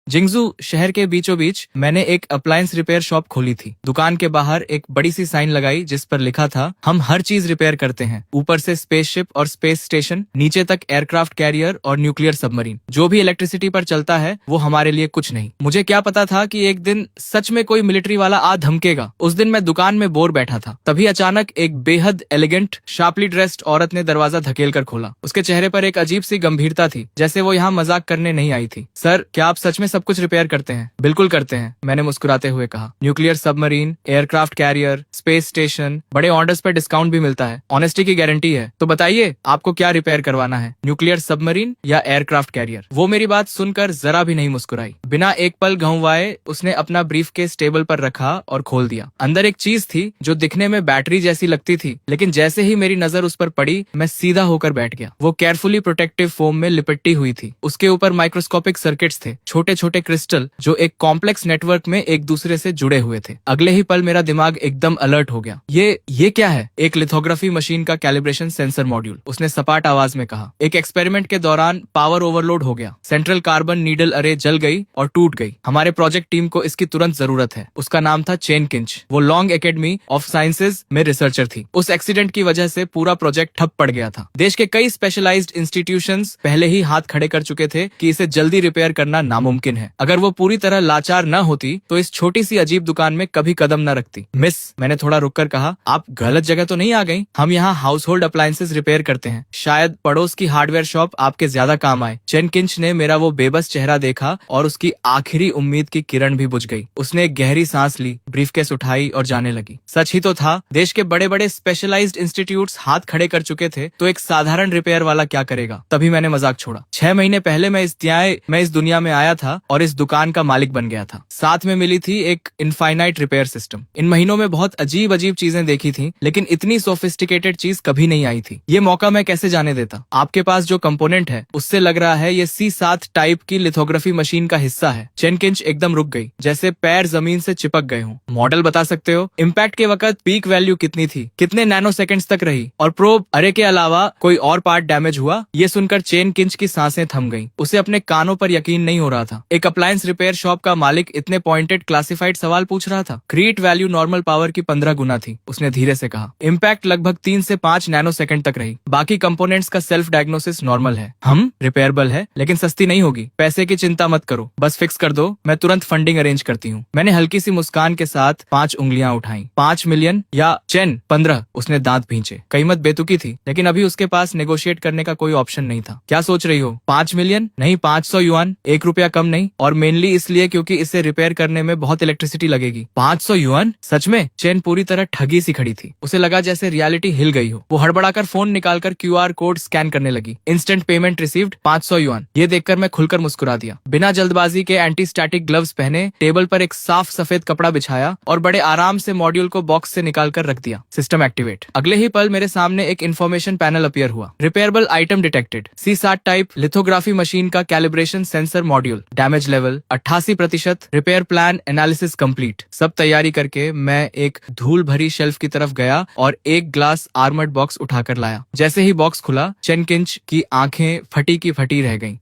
Jingzhou शहर के बीचों बीच मैंने एक अप्लायंस रिपेयर शॉप खोली थी। दुकान के बाहर एक बड़ी सी साइन लगाई जिस पर लिखा था, हम हर चीज रिपेयर करते हैं, ऊपर से स्पेसशिप और स्पेस स्टेशन, नीचे तक एयरक्राफ्ट कैरियर और न्यूक्लियर सबमरीन। जो भी इलेक्ट्रिसिटी पर चलता है वो हमारे लिए कुछ नहीं। मुझे क्या पता था कि एक दिन सच में कोई मिलिट्री वाला आ धमकेगा। उस दिन मैं दुकान में बोर बैठा था, तभी अचानक एक बेहद एलिगेंट शार्पली ड्रेस्ड औरत ने दरवाजा धकेल कर खोला। उसके चेहरे पर एक अजीब सी गंभीरता थी, जैसे वो यहाँ मजाक करने नहीं आई थी। सर, क्या आप सच में सब कुछ रिपेयर करते हैं? बिल्कुल करते हैं, मैंने मुस्कुराते हुए कहा। Nuclear submarine, aircraft carrier, space station, बड़े ऑर्डर्स पर डिस्काउंट भी मिलता है। ऑनेस्टी की गारंटी है। तो बताइए, आपको क्या रिपेयर करवाना है, न्यूक्लियर सबमरीन या एयरक्राफ्ट कैरियर? वो मेरी बात सुनकर जरा भी नहीं मुस्कुराई। बिना एक पल घुमाए उसने अपना ब्रीफ केस टेबल पर रखा और खोल दिया। अंदर एक चीज थी जो दिखने में बैटरी जैसी लगती थी, लेकिन जैसे ही मेरी नजर उस पर पड़ी मैं सीधा होकर बैठ गया। वो केयरफुली प्रोटेक्टिव फोम में लिपटी हुई थी। उसके ऊपर माइक्रोस्कोपिक सर्किट्स थे, छोटे छोटे क्रिस्टल जो एक कॉम्प्लेक्स नेटवर्क में एक दूसरे से जुड़े हुए थे। अगले ही पल मेरा दिमाग एकदम अलर्ट हो गया। ये क्या है? एक लिथोग्राफी मशीन का कैलिब्रेशन सेंसर मॉड्यूल, उसने सपाट आवाज में कहा। एक एक्सपेरिमेंट के दौरान पावर ओवरलोड हो गया, सेंट्रल कार्बन नीडल अरे जल गई और टूट गई। हमारे प्रोजेक्ट टीम को इसकी तुरंत जरूरत है। उसका नाम था चेन किंच। वो लॉन्ग एकेडमी ऑफ साइंसेज में रिसर्चर थी। उस एक्सीडेंट की वजह से पूरा प्रोजेक्ट ठप पड़ गया था। देश के कई स्पेशलाइज्ड इंस्टीट्यूशंस पहले ही हाथ खड़े कर चुके थे कि इसे जल्दी रिपेयर करना नामुमकिन है। अगर वो पूरी तरह लाचार न होती तो इस छोटी सी अजीब दुकान में कभी कदम न रखती। मिस, मैंने थोड़ा रुककर कहा, आप गलत जगह तो नहीं आ गई? हम यहाँ हाउस होल्ड अप्लायंसेज रिपेयर करते हैं। शायद पड़ोस की हार्डवेयर शॉप आपके ज्यादा काम आए। चेन किंच ने मेरा वो बेबस चेहरा देखा और उसकी आखिरी उम्मीद की किरण भी बुझ गई। उसने एक गहरी सांस ली, ब्रीफकेस उठाई और जाने लगी। सच ही तो था, देश के बड़े बड़े स्पेशलाइज्ड इंस्टीट्यूट्स हाथ खड़े कर चुके थे, तो एक साधारण रिपेयर वाला क्या करेगा? तभी मैंने मजाक छोड़ा। 6 महीने पहले मैं इस दुनिया में आया था और इस दुकान का मालिक बन गया था। साथ में मिली थी एक इनफाइनाइट रिपेयर सिस्टम। इन महीनों में बहुत अजीब अजीब चीजें देखी थी, लेकिन इतनी सोफिस्टिकेटेड चीज कभी नहीं आई थी। ये मौका मैं कैसे जाने देता? आपके पास जो कंपोनेंट है उससे लग रहा है ये C7 टाइप की लिथोग्राफी मशीन का हिस्सा है। चेन किंच एकदम रुक गई, जैसे पैर जमीन से चिपक गए हों। मॉडल बता सकते हो? इम्पैक्ट के वक्त पीक वैल्यू कितनी थी, कितने नैनो सेकंड्स तक रही, और प्रोब अरे के अलावा कोई और पार्ट डैमेज हुआ? ये सुनकर चेन किंच की सांसें थम गईं। उसे अपने कानों पर यकीन नहीं हो रहा था। एक अप्लायंस रिपेयर शॉप का मालिक इतने पॉइंटेड क्लासिफाइड सवाल पूछ रहा था। क्रिएट वैल्यू नॉर्मल पावर की 15 गुना थी, उसने धीरे से कहा। इम्पैक्ट लगभग 3 से 5 नैनो सेकंड तक रही। बाकी कंपोनेंट्स का सेल्फ डायग्नोसिस नॉर्मल है। हम रिपेयरेबल है, लेकिन सस्ती नहीं होगी। पैसे की चिंता मत करो, बस फिक्स कर दो, मैं तुरंत फंडिंग अरेंज करती हूँ। मैंने हल्की सी मुस्कान के साथ 5 उंगलियां उठाई। 5 मिलियन या चेन 15? उसने दांत भींचे। कीमत बेतुकी थी, लेकिन अभी उसके पास नेगोशिएट करने का कोई ऑप्शन नहीं था। क्या सोच रही हो? 5 मिलियन नहीं, 500 युआन, 1 रुपया कम नहीं, और मेनली इसलिए क्योंकि इसे रिपेयर करने में बहुत इलेक्ट्रिसिटी लगेगी। 500 युआन? सच में? चेन पूरी तरह ठगी सी खड़ी थी। उसे लगा जैसे रियलिटी हिल गई हो। वो हड़बड़ाकर फोन निकालकर QR कोड स्कैन करने लगी। Instant payment received, 500 yuan. ये देखकर मैं खुलकर मुस्कुरा दिया। बिना जल्दबाजी के एंटी स्टैटिक ग्लव्स पहने, टेबल पर एक साफ सफेद कपड़ा बिछाया और बड़े आराम से मॉड्यूल को बॉक्स से निकालकर रख दिया। System activate. अगले ही पल मेरे सामने एक इन्फॉर्मेशन पैनल अपीयर हुआ। Repairable item detected. C7 type lithography machine का calibration sensor module. Damage level 88%। Repair plan analysis complete. सब तैयारी करके मैं एक धूल भरी शेल्फ की तरफ गया और एक ग्लास आर्मर्ड बॉक्स उठाकर लाया। जैसे ही बॉक्स खुला, चेन किंच की आंखें फटी की फटी रह गईं।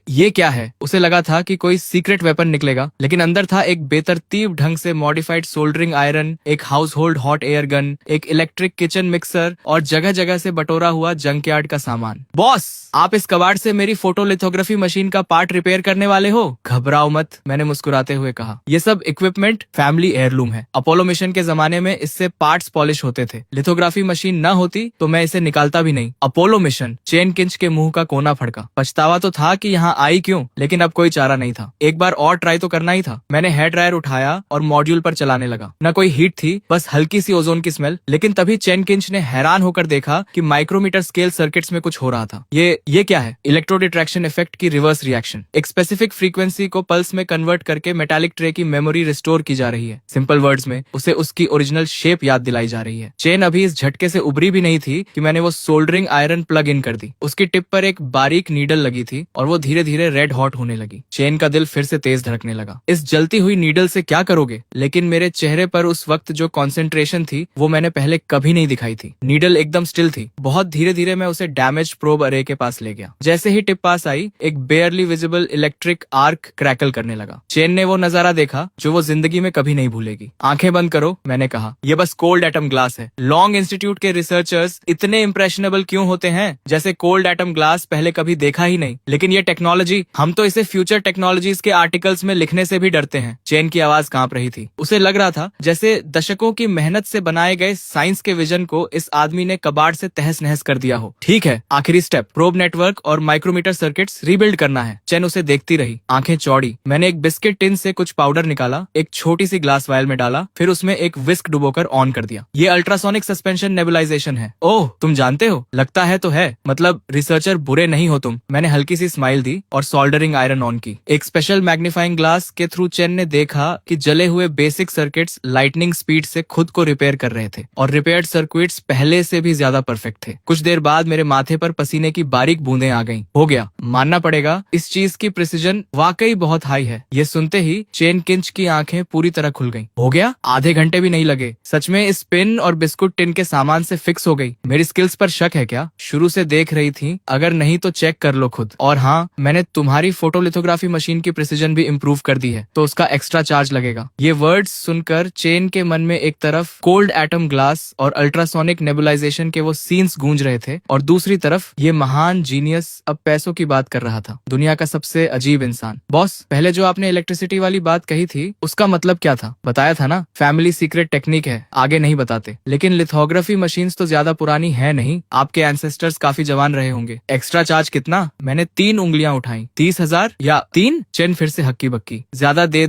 ये क्या है? उसे लगा था कि कोई सीक्रेट वेपन निकलेगा, लेकिन अंदर था एक बेतरतीब ढंग से मॉडिफाइड सोल्डरिंग आयरन, एक house hold hot air gun, एक इलेक्ट्रिक किचन मिक्सर और जगह जगह से बटोरा हुआ जंकयार्ड का सामान। बॉस, आप इस कबाड़ से मेरी फोटोलिथोग्राफी मशीन का पार्ट रिपेयर करने वाले हो? घबराओ मत, मैंने मुस्कुराते हुए कहा। ये सब इक्विपमेंट फैमिली एयरलूम है। अपोलो मिशन के जमाने में इससे पार्ट्स पॉलिश होते थे। लिथोग्राफी मशीन न होती तो मैं इसे निकालता भी नहीं। Apollo mission? चेन किंच के मुंह का कोना फड़का। पछतावा तो था कि यहाँ आई क्यों, लेकिन अब कोई चारा नहीं था। एक बार और ट्राई तो करना ही था। मैंने हेयर ड्रायर उठाया और मॉड्यूल पर चलाने लगा। न कोई हीट थी, बस हल्की सी ओजोन की स्मेल। लेकिन तभी चेन किंच ने हैरान होकर देखा कि माइक्रोमीटर स्केल सर्किट्स में कुछ हो रहा था। ये क्या है? इलेक्ट्रोडिट्रैक्शन इफेक्ट की रिवर्स रिएक्शन। एक स्पेसिफिक फ्रीक्वेंसी को पल्स में कन्वर्ट करके मेटालिक ट्रे की मेमोरी रिस्टोर की जा रही है। सिंपल वर्ड्स में उसे उसकी ओरिजिनल शेप याद दिलाई जा रही है। चेन अभी इस झटके से उभरी भी नहीं थी कि मैंने वो सोल्डरिंग आयरन प्लग इन कर दी। उसकी टिप पर एक बारीक नीडल लगी थी और वो धीरे धीरे रेड हॉट होने लगी। चेन का दिल फिर से तेज धड़कने लगा। इस जलती हुई नीडल से क्या करोगे? लेकिन मेरे चेहरे पर उस वक्त जो कॉन्सेंट्रेशन थी वो मैंने पहले कभी नहीं दिखाई थी। नीडल एकदम स्टिल थी। बहुत धीरे धीरे मैं उसे डैमेज प्रोब अरे के पास ले गया। जैसे ही टिप पास आई, एक बेयरली visible electric arc network crackle करने लगा। चेन ने वो नजारा देखा जो वो जिंदगी में कभी नहीं भूलेगी। आंखें बंद करो, मैंने कहा, ये बस कोल्ड एटम ग्लास है। लॉन्ग इंस्टीट्यूट के रिसर्चर्स इतने इंप्रेशनेबल क्यों होते हैं, जैसे कोल्ड एटम ग्लास पहले कभी देखा ही नहीं। लेकिन ये टेक्नोलॉजी, हम तो इसे फ्यूचर टेक्नोलॉजीज के आर्टिकल्स में लिखने से भी डरते हैं। चेन की आवाज कांप रही थी। उसे लग रहा था जैसे दशकों की मेहनत से बनाए गए साइंस के विजन को इस आदमी ने कबाड़ से तहस नहस कर दिया हो। ठीक है, आखिरी स्टेप, प्रोब नेटवर्क और माइक्रोमीटर सर्किट्स रीबिल्ड करना है। चेन उसे देखती रही, आंखें चौड़ी। मैंने एक बिस्किट टिन से कुछ पाउडर निकाला, एक छोटी सी ग्लास वायल में डाला, फिर उसमें एक विस्क डुबोकर ऑन कर दिया। ये अल्ट्रासोनिक सस्पेंशन नेबुलाइजेशन है। ओह, तुम जानते हो? लगता है तो है, मतलब रिसर्चर बुरे नहीं हो तुम। मैंने हल्की सी स्माइल दी और सोल्डरिंग आयरन ऑन की। एक स्पेशल मैग्नीफाइंग ग्लास के थ्रू चेन ने देखा कि जले हुए बेसिक सर्किट्स लाइटनिंग स्पीड से खुद को रिपेयर कर रहे थे और रिपेयर्ड सर्किट्स पहले से भी ज्यादा परफेक्ट थे। कुछ देर बाद मेरे माथे पर पसीने की बारीक बूंदें आ गईं। हो गया, मानना पड़ेगा, इस चीज की प्रिसीजन वाकई बहुत हाई है। ये सुनते ही चेन किंच की आंखें पूरी तरह खुल गईं। हो गया? आधे घंटे भी नहीं लगे। सच में इस पिन और बिस्कुट टिन के सामान से फिक्स हो गई। मेरी स्किल्स पर शक है क्या? शुरू से देख रही थी, अगर नहीं तो चेक कर लो खुद। और हाँ, मैंने तुम्हारी फोटोलिथोग्राफी मशीन की प्रिसीजन भी इम्प्रूव कर दी है, तो उसका एक्स्ट्रा चार्ज लगेगा। ये वर्ड्स सुनकर चेन के मन में एक तरफ कोल्ड एटम ग्लास और अल्ट्रासोनिक नेबुलाइजेशन के वो सीन्स गूंज रहे थे और दूसरी तरफ ये महान जीनियस अब पैसों की बात कर रहा था। दुनिया का सबसे अजीब इंसान। बॉस, पहले जो आपने इलेक्ट्रिसिटी वाली बात कही थी उसका मतलब क्या था? बताया था ना, फैमिली सीक्रेट टेक्निक है, आगे नहीं बताते। लेकिन लिथोग्राफी मशीन्स तो ज्यादा पुरानी है नहीं, आपके एंसेस्टर्स काफी जवान रहे होंगे। एक्स्ट्रा चार्ज कितना? मैंने 3 उंगलियां उठाई। 30,000 या 3? चेन फिर से हक्की बक्की। ज्यादा दे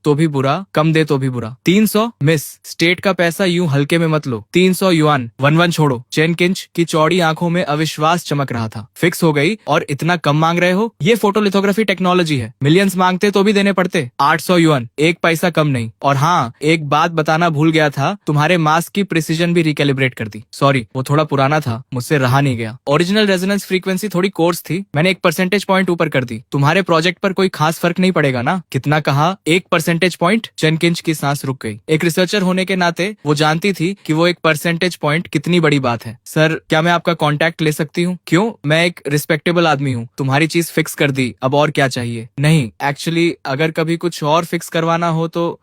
तो भी बुरा, कम दे तो भी बुरा। 300? मिस, स्टेट का पैसा यूं हल्के में मत लो। 300 युआन, 1-1 छोड़ो। चेन किंच की चौड़ी आंखों में अविश्वास चमक रहा था। फिक्स हो गई? और इतना कम मांग रहे हो? ये फोटोलिथोग्राफी टेक्नोलॉजी है, मिलियंस मांगते तो भी देने पड़ते। 800 युआन, 1 पैसा कम नहीं। और हाँ, एक बात बताना भूल गया था, तुम्हारे मास्क की प्रिसीजन भी रिकैलिब्रेट कर दी। सॉरी, वो थोड़ा पुराना था, मुझसे रहा नहीं गया। ओरिजिनल रेजोनेंस फ्रीक्वेंसी थोड़ी कोर्स थी, मैंने 1 परसेंटेज पॉइंट ऊपर कर दी। तुम्हारे प्रोजेक्ट पर कोई खास फर्क नहीं पड़ेगा ना? कितना कहा? 1 परसेंटेज पॉइंट? चेन किंच की सांस रुक गई। एक रिसर्चर होने के नाते वो जानती थी कि वो 1 परसेंटेज पॉइंट कितनी बड़ी बात है। सर, क्या मैं आपका कॉन्टैक्ट ले सकती हूँ? क्यों? मैं एक रिस्पेक्टेबल आदमी हूँ। तुम्हारी चीज फिक्स कर दी, अब और क्या चाहिए? नहीं, एक्चुअली अगर कभी कुछ और फिक्स करवाना हो तो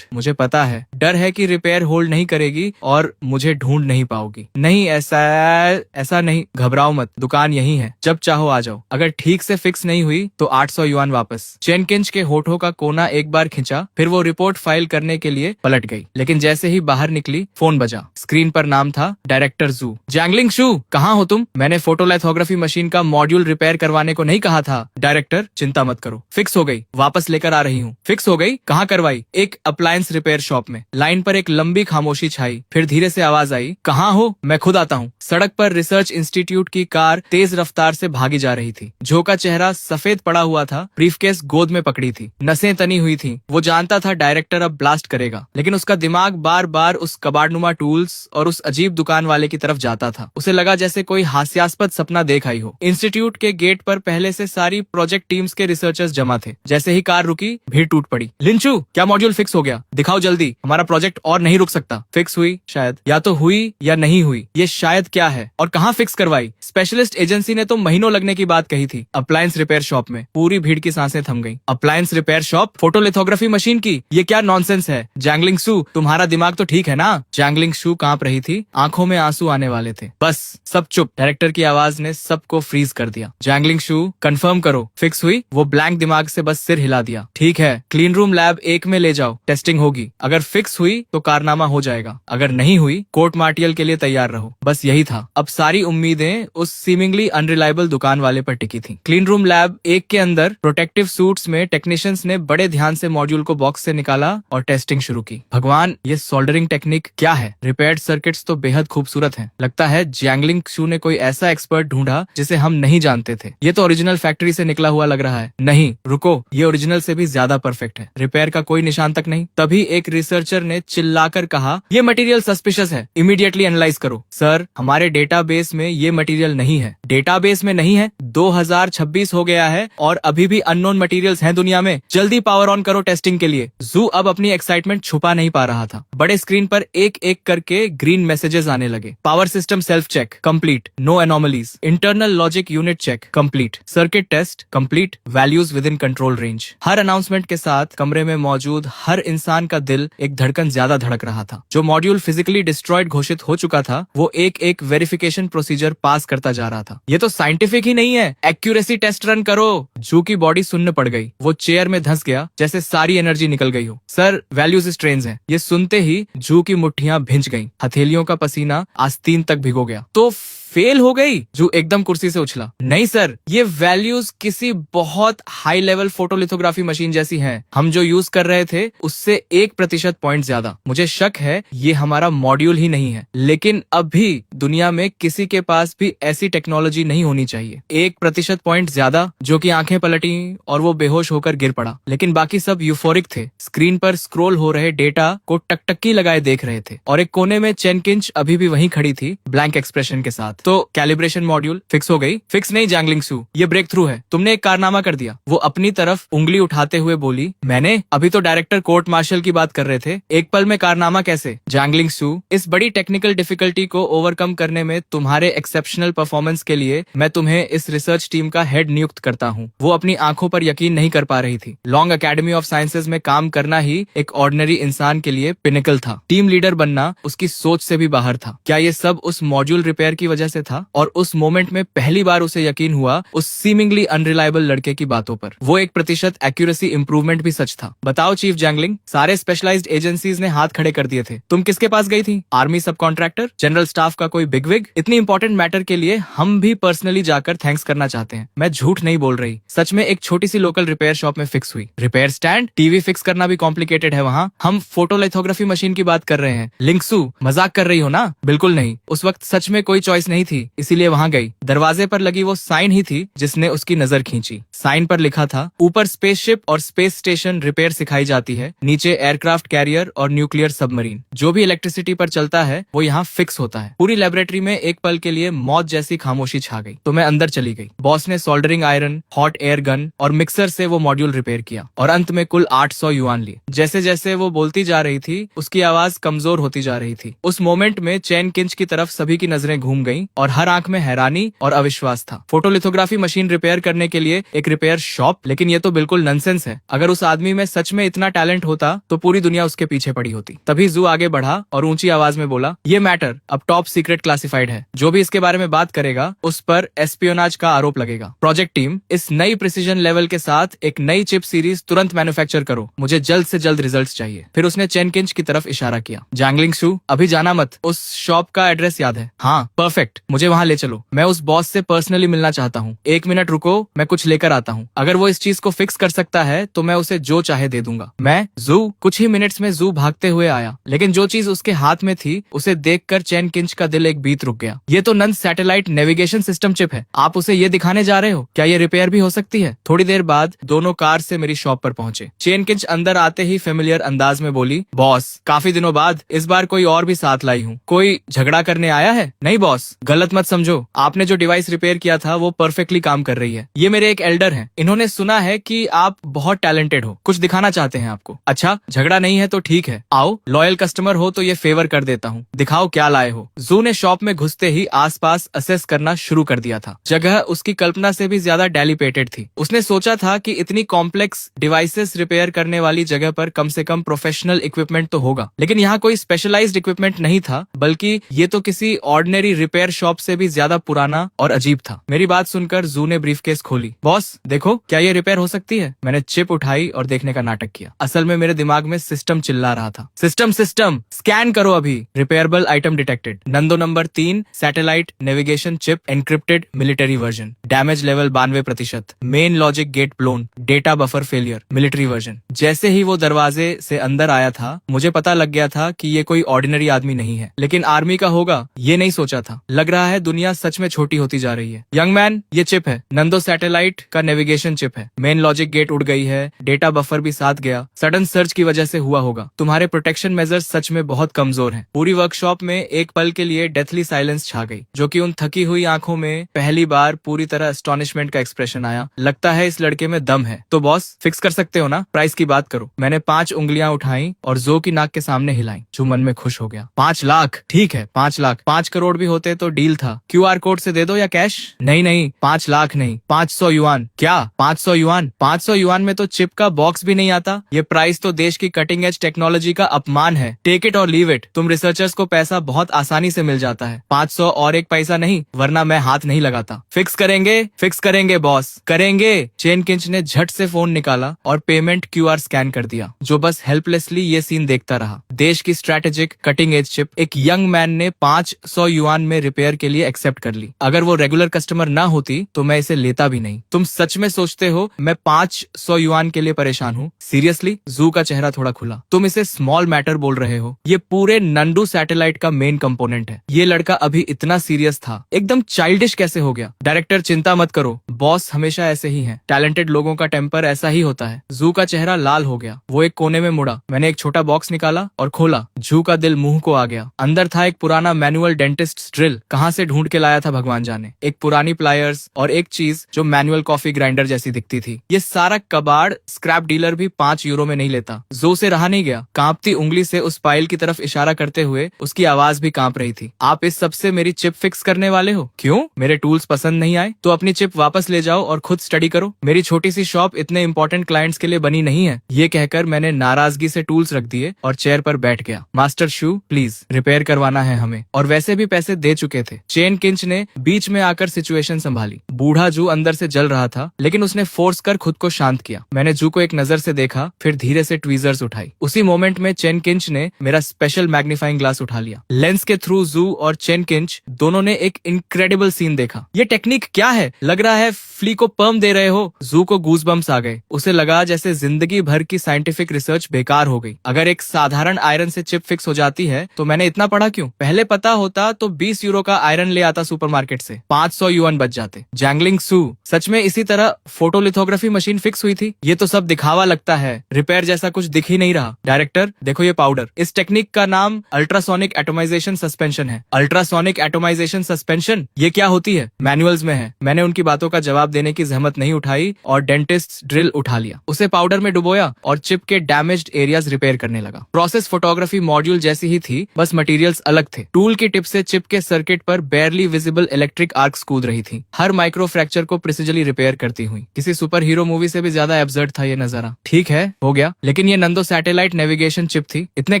मुझे पता है, डर है कि रिपेयर होल्ड नहीं करेगी और मुझे ढूंढ नहीं पाओगी। नहीं, ऐसा नहीं, घबराओ मत, दुकान यही है, जब चाहो आ जाओ। अगर ठीक से फिक्स नहीं हुई तो 800 युआन वापस। चेन किंच के होठों का कोना एक बार खिंचा, फिर वो रिपोर्ट फाइल करने के लिए पलट गई। लेकिन जैसे ही बाहर निकली, फोन बजा। स्क्रीन पर नाम था डायरेक्टर जू। जैंगलिंग शू, कहाँ हो तुम? मैंने फोटोलिथोग्राफी मशीन का मॉड्यूल रिपेयर करवाने को नहीं कहा था? डायरेक्टर, चिंता मत करो, फिक्स हो गई, वापस लेकर आ रही हूँ। फिक्स हो गई? कहाँ करवाई? एक अप्लायंस रिपेयर शॉप में। लाइन पर एक लंबी खामोशी छाई, फिर धीरे से आवाज आई, कहाँ हो? मैं खुद आता हूँ। सड़क पर रिसर्च इंस्टीट्यूट की कार तेज रफ्तार से भागी जा रही थी। जो का चेहरा सफेद पड़ा हुआ था, ब्रीफकेस गोद में पकड़ी थी, नसें तनी हुई थी। वो जानता था डायरेक्टर अब ब्लास्ट करेगा, लेकिन उसका दिमाग बार बार उस कबाड़नुमा टूल्स और उस अजीब दुकान वाले की तरफ जाता था। उसे लगा जैसे कोई हास्यास्पद सपना देख आई हो। इंस्टीट्यूट के गेट पर पहले से सारी प्रोजेक्ट टीम्स के रिसर्चर्स जमा थे। जैसे ही कार रुकी, भीड़ टूट पड़ी। लिंचू, क्या मॉड्यूल फिक्स हो गया? दिखाओ जल्दी, हमारा प्रोजेक्ट और नहीं रुक सकता। फिक्स हुई शायद, या तो हुई या नहीं हुई। ये शायद क्या है? और कहाँ फिक्स करवाई? स्पेशलिस्ट एजेंसी ने तो महीनों लगने की बात कही थी। अप्लायंस रिपेयर शॉप में। पूरी भीड़ की सांसें थम गई। Appliance repair shop photolithography machine की? ये क्या नॉनसेंस है? जैंगलिंग शू, तुम्हारा दिमाग तो ठीक है ना? जैंगलिंग शू कांप रही थी, आंखों में आंसू आने वाले थे। बस सब चुप। डायरेक्टर की आवाज ने सबको फ्रीज कर दिया। जैंगलिंग शू, कंफर्म करो, फिक्स हुई? वो ब्लैंक दिमाग से बस सिर हिला दिया। ठीक है, क्लीन रूम लैब 1 में ले जाओ, टेस्टिंग होगी। अगर फिक्स हुई तो कारनामा हो जाएगा, अगर नहीं हुई कोर्ट मार्टियल के लिए तैयार रहो। बस यही था। अब सारी उम्मीदें उस सीमिंगली अनरिलायबल दुकान वाले पर टिकी थी। क्लीन रूम लैब 1 के अंदर प्रोटेक्टिव सूट्स में टेक्नीशियंस ने बड़े ध्यान से मॉड्यूल को बॉक्स से निकाला और टेस्टिंग शुरू की। भगवान, ये सोल्डरिंग टेक्निक क्या है? रिपेयर्ड सर्किट्स तो बेहद खूबसूरत हैं। लगता है जैंगलिंग शू ने कोई ऐसा एक्सपर्ट ढूंढा जिसे हम नहीं जानते थे। ये तो ओरिजिनल फैक्ट्री से निकला हुआ लग रहा है। नहीं रुको, ये ओरिजिनल से भी ज्यादा परफेक्ट है। रिपेयर का कोई निशान तक नहीं। तभी एक रिसर्चर ने चिल्लाकर कहा, ये मटेरियल सस्पिशियस है, इमीडिएटली एनालाइज करो। सर, हमारे डेटाबेस में ये मटेरियल नहीं है। डेटाबेस में नहीं है? 2026 हो गया है और अभी भी अननोन मटेरियल्स हैं दुनिया में। जल्दी पावर ऑन करो टेस्टिंग के लिए। जू अब अपनी एक्साइटमेंट छुपा नहीं पा रहा था। बड़े स्क्रीन पर एक एक करके ग्रीन मैसेजेस आने लगे। Power system self check complete, no anomalies. Internal logic unit check complete. Circuit test complete, values with in in control range. हर अनाउंसमेंट के साथ कमरे में मौजूद हर इंसान का दिल एक धड़कन ज्यादा धड़क रहा था। जो मॉड्यूल फिजिकली डिस्ट्रॉयड घोषित हो चुका था वो एक एक वेरिफिकेशन प्रोसीजर पास करता जा रहा था। ये तो साइंटिफिक ही नहीं है, एक्यूरेसी टेस्ट रन करो। जू की बॉडी सुन्न पड़ गई, वो चेयर में धंस गया जैसे सारी एनर्जी निकल गई हो। सर, वैल्यूज स्ट्रेन्स हैं। ये सुनते ही जू की मुट्ठियां भिंच गईं, हथेलियों का पसीना आस्तीन तक भिगो गया। तो फेल हो गई? जू एकदम कुर्सी से उछला। नहीं सर, ये वैल्यूज किसी बहुत हाई लेवल फोटोलिथोग्राफी मशीन जैसी हैं। हम जो यूज कर रहे थे उससे 1% पॉइंट ज्यादा। मुझे शक है ये हमारा मॉड्यूल ही नहीं है, लेकिन अब भी दुनिया में किसी के पास भी ऐसी टेक्नोलॉजी नहीं होनी चाहिए। 1% पॉइंट ज्यादा, जो कि आंखें पलटी और वो बेहोश होकर गिर पड़ा। लेकिन बाकी सब यूफोरिक थे, स्क्रीन पर स्क्रॉल हो रहे डेटा को टकटकी लगाए देख रहे थे। और एक कोने में चेन किंच अभी भी वहीं खड़ी थी, ब्लैंक एक्सप्रेशन के साथ। तो कैलिब्रेशन मॉड्यूल फिक्स हो गई? फिक्स नहीं जैंगलिंग सू, ये ब्रेक थ्रू है। तुमने एक कारनामा कर दिया। वो अपनी तरफ उंगली उठाते हुए बोली। मैंने? अभी तो डायरेक्टर कोर्ट मार्शल की बात कर रहे थे, एक पल में कारनामा कैसे? जैंगलिंग सू, इस बड़ी टेक्निकल डिफिकल्टी को ओवरकम करने में तुम्हारे एक्सेप्शनल परफॉर्मेंस के लिए मैं तुम्हें इस रिसर्च टीम का हेड नियुक्त करता हूँ। वो अपनी आंखों पर यकीन नहीं कर पा रही थी। लॉन्ग एकेडमी ऑफ साइंसेज में काम करना ही एक ऑर्डिनरी इंसान के लिए पिनिकल था। टीम लीडर बनना उसकी सोच से भी बाहर था। क्या ये सब उस मॉड्यूल रिपेयर की वजह से था? और उस मोमेंट में पहली बार उसे यकीन हुआ उस सीमिंगली अनरिलायबल लड़के की बातों पर। वो 1% एक्यूरेसी इंप्रूवमेंट भी सच था। बताओ चीफ जैंगलिंग, सारे स्पेशलाइज्ड एजेंसीज ने हाथ खड़े कर दिए थे। तुम किसके पास गई थी? आर्मी सब कॉन्ट्रैक्टर, जनरल स्टाफ का कोई बिगविग? इतनी इंपॉर्टेंट मैटर के लिए हम भी पर्सनली जाकर थैंक्स करना चाहते हैं। मैं झूठ नहीं बोल रही, सच में एक छोटी सी लोकल रिपेयर शॉप में फिक्स हुई। Repair stand? टीवी फिक्स करना भी कॉम्प्लिकेटेड है वहाँ। हम फोटोलिथोग्राफी मशीन की बात कर रहे हैं। लिंक्सू, मजाक कर रही हो ना? बिल्कुल नहीं, उस वक्त सच में कोई चॉइस नहीं थी, इसीलिए वहां गई। दरवाजे पर लगी वो साइन ही थी जिसने उसकी नजर खींची। साइन पर लिखा था, ऊपर स्पेसशिप और स्पेस स्टेशन रिपेयर सिखाई जाती है, नीचे एयरक्राफ्ट कैरियर और न्यूक्लियर सबमरीन। जो भी इलेक्ट्रिसिटी पर चलता है वो यहाँ फिक्स होता है। पूरी लेबोरेटरी में एक पल के लिए मौत जैसी खामोशी छा गई। तो मैं अंदर चली गई। बॉस ने soldering iron, hot air gun और मिक्सर से वो मॉड्यूल रिपेयर किया और अंत में कुल 800 युआन लिए। जैसे जैसे वो बोलती जा रही थी उसकी आवाज कमजोर होती जा रही थी। उस मोमेंट में चैन किंच की तरफ सभी की नजरें घूम गईं और हर आंख में हैरानी और अविश्वास था। फोटोलिथोग्राफी मशीन रिपेयर करने के लिए एक रिपेयर शॉप? लेकिन ये तो बिल्कुल नॉनसेंस है। अगर उस आदमी में सच में इतना टैलेंट होता तो पूरी दुनिया उसके पीछे पड़ी होती। तभी जू आगे बढ़ा और ऊंची आवाज में बोला, ये मैटर अब टॉप सीक्रेट क्लासिफाइड है। जो भी इसके बारे में बात करेगा उस पर एस्पियोनाज का आरोप लगेगा। प्रोजेक्ट टीम, इस नई प्रिसीजन लेवल के साथ एक नई चिप सीरीज तुरंत मैन्युफैक्चर करो। मुझे जल्द से जल्द रिजल्ट्स चाहिए। फिर उसने चेन किंच की तरफ इशारा किया। जैंगलिंग सू, अभी जाना मत, उस शॉप का एड्रेस याद है? हाँ, परफेक्ट, मुझे वहाँ ले चलो। मैं उस बॉस से पर्सनली मिलना चाहता हूँ। 1 मिनट रुको, मैं कुछ लेकर आता हूँ। अगर वो इस चीज को फिक्स कर सकता है तो मैं उसे जो चाहे दे दूंगा। मैं? जू? कुछ ही मिनट्स में जू भागते हुए आया, लेकिन जो चीज उसके हाथ में थी उसे देखकर चैन किंच का दिल एक बीत रुक गया। ये तो नन सैटेलाइट नेविगेशन सिस्टम चिप है। आप उसे ये दिखाने जा रहे हो? क्या ये रिपेयर भी हो सकती है? थोड़ी देर बाद दोनों कार से मेरी शॉप पर पहुंचे। चैन किंच अंदर आते ही फेमिलियर अंदाज में बोली, बॉस, काफी दिनों बाद इस बार कोई और भी साथ लाई हूँ। कोई झगड़ा करने आया है? नहीं बॉस, गलत मत समझो, आपने जो डिवाइस रिपेयर किया था वो परफेक्टली काम कर रही है। ये मेरे एक एल्डर हैं, इन्होंने सुना है कि आप बहुत टैलेंटेड हो, कुछ दिखाना चाहते हैं आपको। अच्छा, झगड़ा नहीं है तो ठीक है, आओ, लॉयल कस्टमर हो तो ये फेवर कर देता हूँ, दिखाओ क्या लाए हो। जू ने शॉप में घुसते ही आसपास असेस करना शुरू कर दिया था। जगह उसकी कल्पना से भी ज्यादा डेलिपेटेड थी। उसने सोचा था कि इतनी कॉम्प्लेक्स डिवाइसेस रिपेयर करने वाली जगह पर कम से कम प्रोफेशनल इक्विपमेंट तो होगा, लेकिन यहाँ कोई स्पेशलाइज्ड इक्विपमेंट नहीं था, बल्कि ये तो किसी ऑर्डिनरी रिपेयर शॉप से भी ज्यादा पुराना और अजीब था। मेरी बात सुनकर जू ने ब्रीफकेस खोली। बॉस देखो, क्या ये रिपेयर हो सकती है? मैंने चिप उठाई और देखने का नाटक किया। असल में मेरे दिमाग में सिस्टम चिल्ला रहा था, सिस्टम सिस्टम स्कैन करो अभी। Repairable item detected. नंदो number 3 satellite navigation chip encrypted military version. Damage level 92%। Main logic gate blown. Data buffer failure. Military version. जैसे ही वो दरवाजे से अंदर आया था मुझे पता लग गया था कि ये कोई ऑर्डिनरी आदमी नहीं है, लेकिन आर्मी का होगा ये नहीं सोचा था। लग रहा है दुनिया सच में छोटी होती जा रही है। यंग मैन, ये चिप है, नंदो सैटेलाइट का नेविगेशन चिप है। मेन लॉजिक गेट उड़ गई है, डेटा बफर भी साथ गया। सडन सर्च की वजह से हुआ होगा। तुम्हारे प्रोटेक्शन मेजर्स सच में बहुत कमजोर हैं। पूरी वर्कशॉप में एक पल के लिए डेथली साइलेंस छा गई, जो कि उन थकी हुई आंखों में पहली बार पूरी तरह एस्टोनिशमेंट का एक्सप्रेशन आया। लगता है इस लड़के में दम है। तो बॉस, फिक्स कर सकते हो ना? प्राइस की बात करो। मैंने 5 उंगलियां उठाई और जो की नाक के सामने हिलाई। जो मन में खुश हो गया। 5 लाख? ठीक है, 5 लाख। 5 करोड़ भी होते तो डील था, QR कोड से दे दो या कैश। नहीं नहीं, 5 लाख नहीं, 500 युआन। क्या 500 युआन? 500 युआन में तो चिप का बॉक्स भी नहीं आता। ये प्राइस तो देश की कटिंग एज टेक्नोलॉजी का अपमान है। टेक इट और लीव इट। तुम रिसर्चर्स को पैसा बहुत आसानी से मिल जाता है। 500 और 1 पैसा नहीं, वरना मैं हाथ नहीं लगाता। फिक्स करेंगे बॉस, करेंगे। चेन किंच ने झट से फोन निकाला और पेमेंट QR स्कैन कर दिया, जो बस हेल्पलेसली ये सीन देखता रहा। देश की स्ट्रैटेजिक कटिंग एज चिप एक यंग मैन ने 500 युआन में रिपेयर के लिए एक्सेप्ट कर ली। अगर वो रेगुलर कस्टमर ना होती तो मैं इसे लेता भी नहीं। तुम सच में सोचते हो मैं 500 युआन के लिए परेशान हूँ? सीरियसली? जू का चेहरा थोड़ा खुला। तुम इसे स्मॉल मैटर बोल रहे हो? ये पूरे नंदू सैटेलाइट का मेन कंपोनेंट है। ये लड़का अभी इतना सीरियस था, एकदम चाइल्डिश कैसे हो गया? डायरेक्टर चिंता मत करो, बॉस हमेशा ऐसे ही हैं। टैलेंटेड लोगों का टेम्पर ऐसा ही होता है। जू का चेहरा लाल हो गया। वो एक कोने में मुड़ा। मैंने एक छोटा बॉक्स निकाला और खोला। जू का दिल मुंह को आ गया। अंदर था एक पुराना मैनुअल डेंटिस्ट ड्रिल। कहाँ से ढूंढ के लाया था भगवान जाने। एक पुरानी प्लायर्स और एक चीज जो मैनुअल कॉफी ग्राइंडर जैसी दिखती थी। ये सारा कबाड़ स्क्रैप डीलर भी 5 यूरो में नहीं लेता। जो से रहा नहीं गया। कांपती उंगली से उस पाइल की तरफ इशारा करते हुए उसकी आवाज भी कांप रही थी। आप इस सबसे मेरी चिप फिक्स करने वाले हो? क्यों? मेरे टूल्स पसंद नहीं आए? तो अपनी चिप वापस ले जाओ और खुद स्टडी करो। मेरी छोटी सी शॉप इतने इंपॉर्टेंट क्लाइंट्स के लिए बनी नहीं है। ये कहकर मैंने नाराजगी से टूल्स रख दिए और चेयर पर बैठ गया। मास्टर शू, प्लीज रिपेयर करवाना है हमें, और वैसे भी पैसे दे चुके थे। चेन किंच ने बीच में आकर सिचुएशन संभाली। बूढ़ा जू अंदर से जल रहा था, लेकिन उसने फोर्स कर खुद को शांत किया। मैंने जू को एक नजर से देखा, फिर धीरे से ट्वीजर्स उठाई। उसी मोमेंट में चेन किंच ने मेरा स्पेशल मैग्नीफाइंग ग्लास उठा लिया। लेंस के थ्रू जू और चेन किंच दोनों ने एक इनक्रेडिबल सीन देखा। ये टेक्निक क्या है? लग रहा है फ्ली को पर्म दे रहे हो। जू को गूजबम्स आ गए। उसे लगा जैसे जिंदगी भर की साइंटिफिक रिसर्च बेकार हो गई। अगर एक साधारण आयरन से चिप फिक्स हो जाती है तो मैंने इतना पढ़ा क्यों? पहले पता होता तो 20 यूरो का आयरन ले आता सुपरमार्केट से, 500 युआन बच जाते। जैंगलिंग सू, सच में इसी तरह फोटोलिथोग्राफी मशीन फिक्स हुई थी? ये तो सब दिखावा लगता है, रिपेयर जैसा कुछ दिख ही नहीं रहा। डायरेक्टर देखो ये पाउडर। इस टेक्निक का नाम अल्ट्रासोनिक एटोमाइजेशन सस्पेंशन है। Ultrasonic atomisation suspension? ये क्या होती है? मैनुअल्स में है। मैंने उनकी बातों का जवाब देने की जहमत नहीं उठाई और डेंटिस्ट ड्रिल उठा लिया। उसे पाउडर में डुबोया और चिप के डैमेज्ड एरियाज रिपेयर करने लगा। प्रोसेस फोटोग्राफी मॉड्यूल जैसी ही थी, बस मटेरियल्स अलग थे। टूल की टिप से चिप के सर्किट पर बेयरली विजिबल इलेक्ट्रिक आर्क्स कूद रही थी, हर माइक्रो फ्रैक्चर को प्रिसिजली रिपेयर करती हुई। किसी सुपर हीरो मूवी से भी ज्यादा एब्सर्ड था ये नजारा। ठीक है, हो गया, लेकिन ये नंदो सैटेलाइट नेविगेशन चिप थी, इतने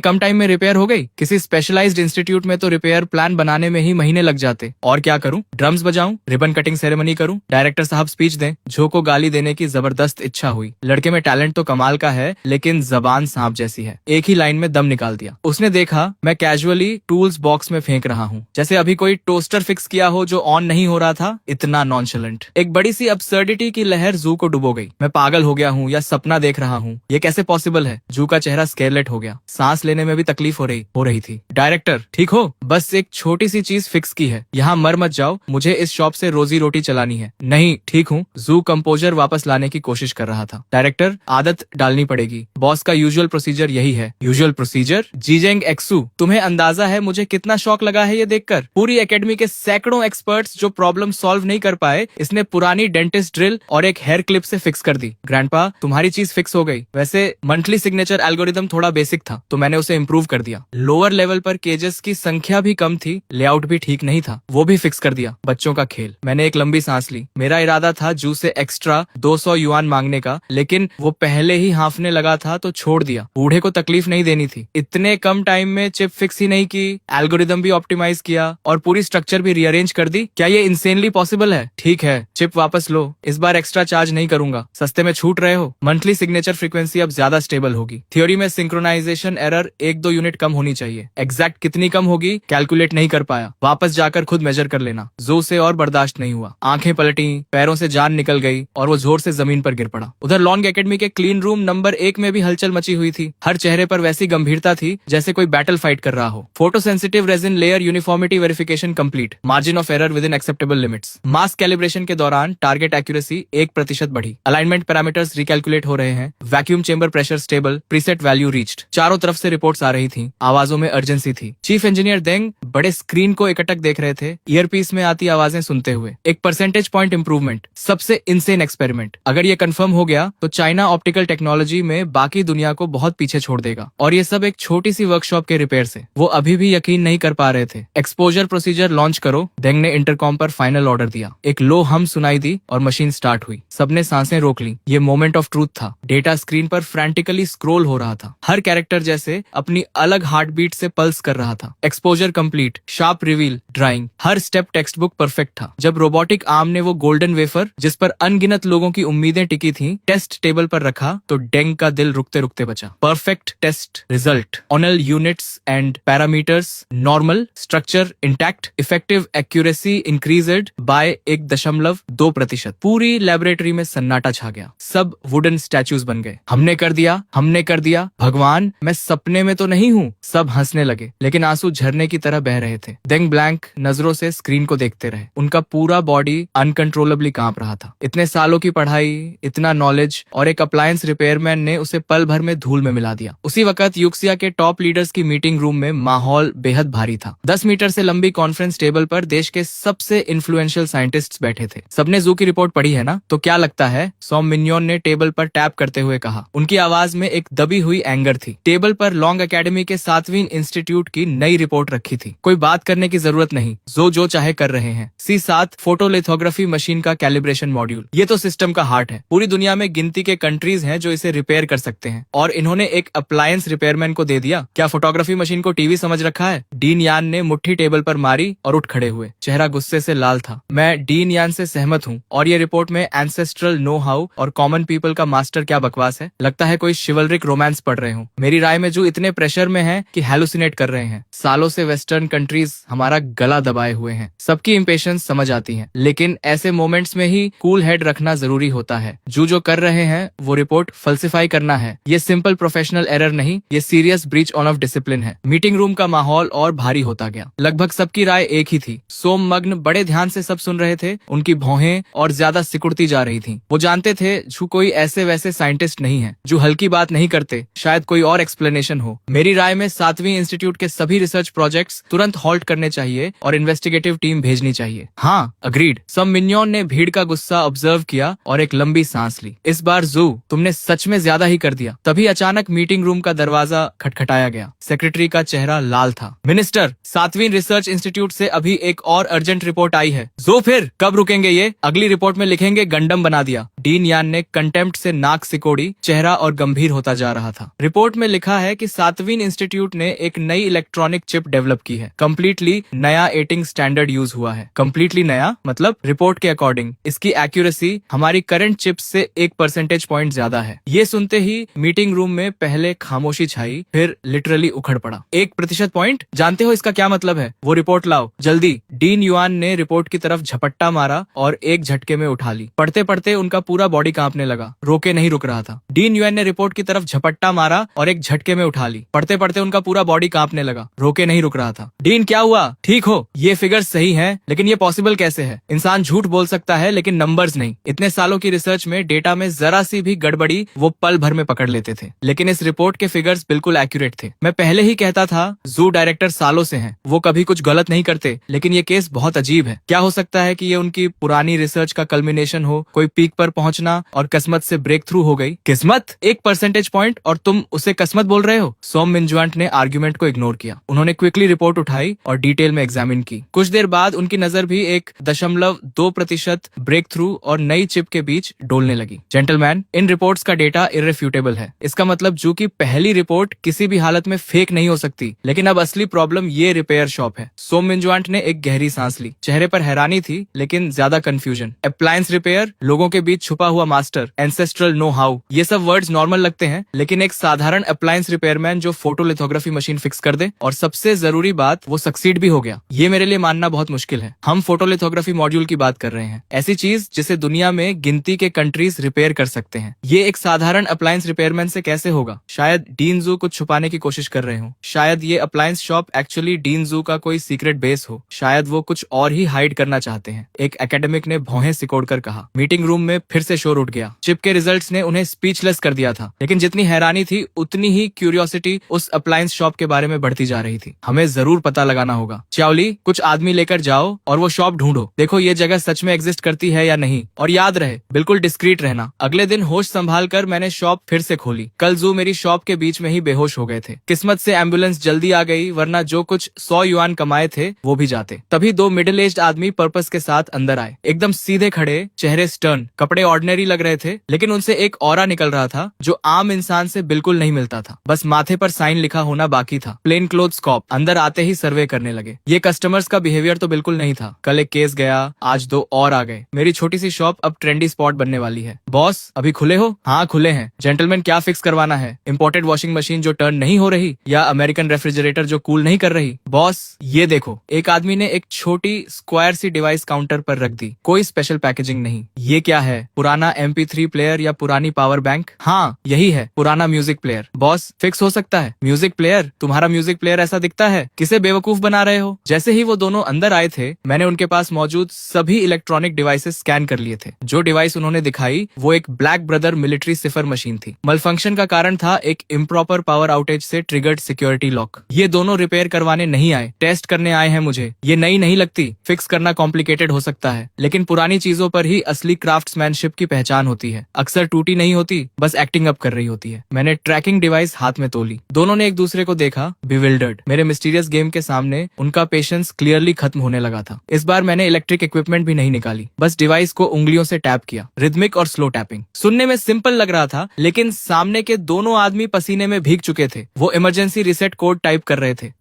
कम टाइम में रिपेयर हो गई? किसी स्पेशलाइज्ड इंस्टीट्यूट में तो रिपेयर प्लान बनाने में ही महीने लग जाते। और क्या करूं? ड्रम्स बजाऊं? रिबन कटिंग सेरेमनी करूं? डायरेक्टर साहब स्पीच दें? जो को गाली देने की जबरदस्त इच्छा हुई। लड़के में टैलेंट तो कमाल का है, लेकिन जबान सांप जैसी है। एक ही लाइन में दम निकाल दिया। उसने देखा मैं कैजुअली टूल्स बॉक्स में फेंक रहा हूँ, जैसे अभी कोई टोस्टर फिक्स किया हो जो ऑन नहीं हो रहा था। इतना नॉनशलेंट। एक बड़ी सी अब्सर्डिटी की लहर जू को डुबो गई। मैं पागल हो गया हूँ या सपना देख रहा हूँ? ये कैसे पॉसिबल है? जू का चेहरा स्केरलेट हो गया। सांस लेने में भी तकलीफ हो रही थी। डायरेक्टर ठीक हो? बस एक छोटी सी चीज फिक्स की है, यहाँ मर मत जाओ, मुझे इस शॉप से रोजी रोटी चलानी है। नहीं ठीक हूँ। जू कंपोजर वापस लाने की कोशिश कर रहा था। डायरेक्टर आदत डालनी पड़ेगी, बॉस का यूजुअल प्रोसीजर यही है। Usual procedure? जीजेंग एक्सू, तुम्हें अंदाजा है मुझे कितना शौक लगा है ये देखकर? पूरी एकेडमी के सैकड़ों एक्सपर्ट्स जो प्रॉब्लम सॉल्व नहीं कर पाए, इसने पुरानी डेंटिस्ट ड्रिल और एक हेयर क्लिप से फिक्स कर दी। ग्रैंडपा तुम्हारी चीज फिक्स हो गई। वैसे मंथली सिग्नेचर एल्गोरिदम थोड़ा बेसिक था तो मैंने उसे इम्प्रूव कर दिया। लोअर लेवल पर केजेस की संख्या भी कम थी, लेआउट भी ठीक नहीं था, वो भी फिक्स कर दिया। बच्चों का खेल। मैंने एक लंबी सांस ली। मेरा इरादा था जू से एक्स्ट्रा 200 युआन मांगने का, लेकिन वो पहले ही हांफने लगा था तो छोड़ दिया। बूढ़े को तकलीफ नहीं देनी थी। इतने कम टाइम में चिप फिक्स ही नहीं की, एल्गोरिदम भी ऑप्टिमाइज किया और पूरी स्ट्रक्चर भी रीअरेंज कर दी। क्या ये इंसेनली पॉसिबल है? ठीक है, चिप वापस लो, इस बार एक्स्ट्रा चार्ज नहीं करूंगा। सस्ते में छूट रहे हो। मंथली सिग्नेचर फ्रीक्वेंसी अब ज्यादा स्टेबल होगी। थ्योरी में सिंक्रोनाइजेशन एरर 1-2 यूनिट कम होनी चाहिए। एग्जैक्ट कितनी कम होगी कैलकुलेट नहीं कर पाया। वापस जाकर खुद मेजर कर लेना। जो से और बर्दाश्त नहीं हुआ। आंखें पलटी, पैरों से जान निकल गई और वो जोर से जमीन पर गिर पड़ा। उधर लॉन्ग एकेडमी के क्लीन रूम नंबर 1 में भी हलचल मची हुई थी। हर चेहरे पर वैसी गंभीरता थी जैसे कोई बैटल फाइट कर रहा हो। Photo sensitive resin layer uniformity verification complete. Margin of error with in acceptable limits. Mass calibration के दौरान टारगेट एक्यूरेसी 1% बढ़ी। अलाइनमेंट पैरामीटर्स रिकैलकुलेट हो रहे हैं। Vacuum chamber pressure stable. Preset value reached. चारों तरफ से रिपोर्ट्स आ रही थी। आवाजों में अर्जेंसी थी। चीफ इंजीनियर देंग बड़े स्क्रीन को एकटक देख रहे थे, ईयरपीस में आती आवाजें सुनते हुए। एक परसेंटेज पॉइंट इंप्रूवमेंट, सबसे इंसेन एक्सपेरिमेंट। अगर ये कंफर्म हो गया तो चाइना ऑप्टिकल टेक्नोलॉजी में बाकी दुनिया को बहुत पीछे छोड़ देगा। और ये सब एक छोटी सी वर्कशॉप के रिपेयर से। वो अभी भी यकीन नहीं कर पा रहे थे। एक्सपोजर प्रोसीजर लॉन्च करो। डेंग ने इंटरकॉम पर फाइनल ऑर्डर दिया। एक लो हम सुनाई दी और मशीन स्टार्ट हुई। सबने सांसें रोक ली। ये मोमेंट ऑफ ट्रूथ था। डेटा स्क्रीन पर फ्रैंटिकली स्क्रॉल हो रहा था। हर कैरेक्टर जैसे अपनी अलग हार्ट बीट से पल्स कर रहा था। Exposure complete, sharp reveal, drawing, हर स्टेप टेक्स्ट बुक परफेक्ट था। जब रोबोटिक आर्म ने वो गोल्डन वेफर जिस पर अनगिनत लोगों की उम्मीदें टिकी थी टेस्ट टेबल पर रखा तो डेंग का दिल रुकते रुकते बचा। परफेक्ट टेस्ट रिजल्ट, ऑनल units and parameters normal, structure intact, effective accuracy increased by 1.2%। पूरी लेबोरेटरी में सन्नाटा छा गया। सब वुडन स्टैचूज बन गए। हमने कर दिया, हमने कर दिया, भगवान मैं सपने में तो नहीं हूँ। सब हंसने लगे लेकिन आंसू झरने की तरह बह रहे थे। डेंग ब्लैंक नजरों से स्क्रीन को देखते रहे। उनका पूरा बॉडी अनकंट्रोलेबली कांप रहा था। इतने सालों की पढ़ाई, इतना नॉलेज और एक अप्लायंस रिपेयरमैन ने उसे पल भर में धूल में मिला दिया। उसी वक्त यूक्सिया के टॉप लीडर्स की मीटिंग रूम में माहौल बेहद भारी था। 10 मीटर से लंबी कॉन्फ्रेंस टेबल पर देश के सबसे इन्फ्लुएंशियल साइंटिस्ट्स बैठे थे। सबने जू की रिपोर्ट पढ़ी है ना? तो क्या लगता है? सॉम मिन्योन ने टेबल पर टैप करते हुए कहा। उनकी आवाज में एक दबी हुई एंगर थी। टेबल पर लॉन्ग एकेडमी के 7वीं इंस्टीट्यूट की नई रिपोर्ट रखी थी। कोई बात करने की जरूरत नहीं, जो चाहे कर रहे हैं। C7 फोटोलिथोग्राफी मशीन का कैलिब्रेशन मॉड्यूल, ये तो सिस्टम का हार्ट है। पूरी दुनिया में गिनती के कंट्रीज हैं जो इसे रिपेयर कर सकते हैं और इन्होंने एक अप्लायंस रिपेयरमैन को दे दिया। क्या फोटोग्राफी मशीन को टीवी समझ रखा है? डीन यान ने मुट्ठी टेबल पर मारी और उठ खड़े हुए। चेहरा गुस्से से लाल था। मैं डीन यान से सहमत हूँ और ये रिपोर्ट में एंसेस्ट्रल नो हाउ और कॉमन पीपल का मास्टर क्या बकवास है। लगता है कोई शिवलरिक रोमांस पढ़ रहे हो। मेरी राय में जो इतने प्रेशर में है कि हेलुसिनेट कर रहे हैं। सालों से वेस्टर्न कंट्रीज हमारा गला दबाए हुए हैं। सबकी इंपेशेंस समझ आती है लेकिन ऐसे मोमेंट्स में ही कूल हेड रखना जरूरी होता है। जो कर रहे हैं वो रिपोर्ट फल्सिफाई करना है। ये सिंपल प्रोफेशनल एरर नहीं, ये serious breach on off discipline है। मीटिंग रूम का माहौल और भारी होता गया। लगभग सबकी राय एक ही थी। सोम मग्न बड़े ध्यान से सब सुन रहे थे। उनकी भौहें और ज्यादा सिकुड़ती जा रही थी। वो जानते थे जो कोई ऐसे वैसे साइंटिस्ट नहीं है जो हल्की बात नहीं करते। शायद कोई और एक्सप्लेनेशन हो। मेरी राय में 7वीं इंस्टीट्यूट के सभी रिसर्च प्रोजेक्ट्स तुरंत हॉल्ट करने चाहिए और इन्वेस्टिगेटिव टीम भेजनी चाहिए। हाँ, अग्रीड। सम मिन्योन ने भीड़ का गुस्सा ऑब्जर्व किया और एक लंबी सांस ली। इस बार जू तुमने सच में ज्यादा ही कर दिया। तभी अचानक मीटिंग रूम का दरवाजा खटखटाया गया। सेक्रेटरी का चेहरा लाल था। मिनिस्टर, 7वीं रिसर्च इंस्टीट्यूट से अभी एक और अर्जेंट रिपोर्ट आई है। जो फिर कब रुकेंगे? ये अगली रिपोर्ट में लिखेंगे गंडम बना दिया। डीन यान ने कंटेम्प्ट से नाक सिकोड़ी। चेहरा और गंभीर होता जा रहा था। रिपोर्ट में लिखा है कि 7वीं इंस्टीट्यूट ने एक नई इलेक्ट्रॉनिक चिप डेवलप की है। कम्प्लीटली नया एटिंग स्टैंडर्ड यूज हुआ है। कम्प्लीटली नया मतलब रिपोर्ट के अकॉर्डिंग इसकी एक्यूरेसी हमारी करंट चिप से 1% पॉइंट ज्यादा है। ये सुनते ही मीटिंग रूम में पहले खामोशी छाई, फिर लिटरली उखड़ पड़ा। 1% पॉइंट? जानते हो इसका क्या मतलब है? वो रिपोर्ट लाओ जल्दी। डीन युआन ने रिपोर्ट की तरफ झपट्टा मारा और एक झटके में उठा ली। पढ़ते पढ़ते उनका पूरा बॉडी कांपने लगा। रोके नहीं रुक रहा था। डीन युआन ने रिपोर्ट की तरफ झपट्टा मारा और एक झटके में उठा ली। पढ़ते पढ़ते उनका पूरा बॉडी कांपने लगा। रोके नहीं रुक रहा था। डीन, क्या हुआ? ठीक हो? ये फिगर्स सही हैं, लेकिन ये पॉसिबल कैसे है? इंसान झूठ बोल सकता है लेकिन नंबर्स नहीं। इतने सालों की रिसर्च में डेटा में जरा सी भी गड़बड़ी वो पल भर में पकड़ लेते थे, लेकिन इस रिपोर्ट के फिगर्स बिल्कुल एक्यूरेट थे। मैं पहले ही कहता था जू डायरेक्टर सालों से हैं, वो कभी कुछ गलत नहीं करते, लेकिन ये केस बहुत अजीब है। क्या हो सकता है कि ये उनकी पुरानी रिसर्च का कल्मिनेशन हो? कोई पीक पर पहुंचना और किस्मत से ब्रेक थ्रू हो गई। किस्मत? 1% पॉइंट और तुम उसे किस्मत बोल रहे हो? सोम मिन्ज्वांट ने आर्ग्यूमेंट को इग्नोर किया। उन्होंने क्विकली रिपोर्ट उठाई और डिटेल में एग्जामिन की। कुछ देर बाद उनकी नजर भी 1.2% ब्रेक थ्रू और नई चिप के बीच डोलने लगी। जेंटलमैन, इन रिपोर्ट्स का डेटा इररिफ्यूटेबल है। इसका मतलब जू की पहली रिपोर्ट किसी भी हालत में फेक नहीं हो सकती, लेकिन अब असली प्रॉब्लम ये रिपेयर शॉप है। सोम मिन्ज्वांट ने एक गहरी सांस ली। चेहरे पर हैरानी थी लेकिन ज्यादा कंफ्यूजन। अप्लायंस रिपेयर, लोगों के बीच छुपा हुआ मास्टर, एंसेस्ट्रल नो हाउ, ये सब वर्ड्स नॉर्मल लगते हैं, लेकिन एक साधारण अप्लायंस रिपेयरमैन जो फोटोलिथोग्राफी मशीन फिक्स कर दे और सबसे जरूरी बात वो सक्सीड भी हो गया, ये मेरे लिए मानना बहुत मुश्किल है। हम फोटोलिथोग्राफी मॉड्यूल की बात कर रहे हैं, ऐसी चीज जिसे दुनिया में गिनती के कंट्रीज रिपेयर कर सकते हैं। ये एक साधारण अप्लायंस रिपेयरमैन से कैसे होगा? शायद डीन जू कुछ छुपाने की कोशिश कर रहे हो। शायद ये अप्लायंस शॉप एक्चुअली डीन जू का कोई सीक्रेट बेस हो। शायद वो कुछ और ही हाइड करना चाहते हैं। एक एकेडमिक ने भौहें सिकोड़कर कहा। मीटिंग रूम में फिर से शोर उठ गया। चिप के रिजल्ट्स ने उन्हें स्पीचलेस कर दिया था, लेकिन जितनी हैरानी थी उतनी ही क्यूरियोसिटी उस अप्लायंस शॉप के बारे में बढ़ती जा रही थी। हमें जरूर पता लगाना होगा। चाओली, कुछ आदमी लेकर जाओ और वो शॉप ढूंढो। देखो ये जगह सच में एग्जिस्ट करती है या नहीं, और याद रहे बिल्कुल डिस्क्रीट रहना। अगले दिन होश संभाल कर मैंने शॉप फिर से खोली। कल जू मेरी शॉप के बीच में ही बेहोश हो गए थे। किस्मत से एम्बुलेंस जल्दी आ गई, वरना जो कुछ 100 युआन कमाए थे वो भी जाते। तभी 2 मिडिल एज्ड आदमी पर्पस के साथ अंदर आए। एकदम सीधे खड़े, चेहरे स्टर्न, कपड़े ऑर्डिनरी लग रहे थे, लेकिन उनसे एक ऑरा निकल रहा था जो आम इंसान से बिल्कुल नहीं मिलता था। बस माथे पर साइन लिखा होना बाकी था। Plain clothes cop. अंदर आते ही सर्वे करने लगे। ये कस्टमर्स का बिहेवियर तो बिल्कुल नहीं था। कल एक केस गया, आज 2 और आ गए। मेरी छोटी सी शॉप अब ट्रेंडी स्पॉट बनने वाली है। बॉस, अभी खुले हो? हाँ खुले हैं। जेंटलमैन, क्या फिक्स करवाना है? इम्पोर्टेड वॉशिंग मशीन जो टर्न नहीं हो रही, या अमेरिकन रेफ्रिजरेटर जो कूल नहीं कर रही? बॉस ये देखो। एक आदमी ने एक छोटी स्क्वायर सी डिवाइस काउंटर पर रख दी। कोई स्पेशल पैकेजिंग नहीं। ये क्या है? पुराना MP3 प्लेयर या पुरानी पावर बैंक? हाँ यही है, पुराना म्यूजिक प्लेयर। बॉस, फिक्स हो सकता है। Music player? तुम्हारा म्यूजिक प्लेयर ऐसा दिखता है? किसे बेवकूफ बना रहे हो? जैसे ही वो दोनों अंदर आए थे, मैंने उनके पास मौजूद सभी इलेक्ट्रॉनिक डिवाइसेस स्कैन कर लिए थे। जो डिवाइस उन्होंने दिखाई वो एक ब्लैक ब्रदर मिलिट्री सिफर मशीन थी। मलफंक्शन का कारण था एक इम्प्रॉपर पावर आउटेज से ट्रिगर्ड सिक्योरिटी लॉक। ये दोनों रिपेयर करवाने नहीं आए, टेस्ट करने आए हैं मुझे। ये नई नहीं लगती। फिक्स करना कॉम्प्लिकेटेड हो सकता है, लेकिन पुरानी चीजों पर ही असली क्राफ्ट्समैनशिप की पहचान होती है। अक्सर टूटी नहीं होती, बस एक्टिंग अप कर रही होती है। मैंने ट्रैकिंग डिवाइस हाथ में तोली। दोनों ने एक दूसरे को देखा, बिविल्डर्ड। मेरे मिस्टीरियस गेम के सामने उनका पेशेंस क्लियरली खत्म होने लगा था। इस बार मैंने इलेक्ट्रिक इक्विपमेंट भी नहीं निकाली, बस डिवाइस को उंगलियों से टैप किया। रिदमिक और स्लो टैपिंग। सुनने में सिंपल लग रहा था, लेकिन सामने के दोनों आदमी पसीने में भीग चुके थे। वो इमरजेंसी रिसेट कोड टाइप कर रहे थे।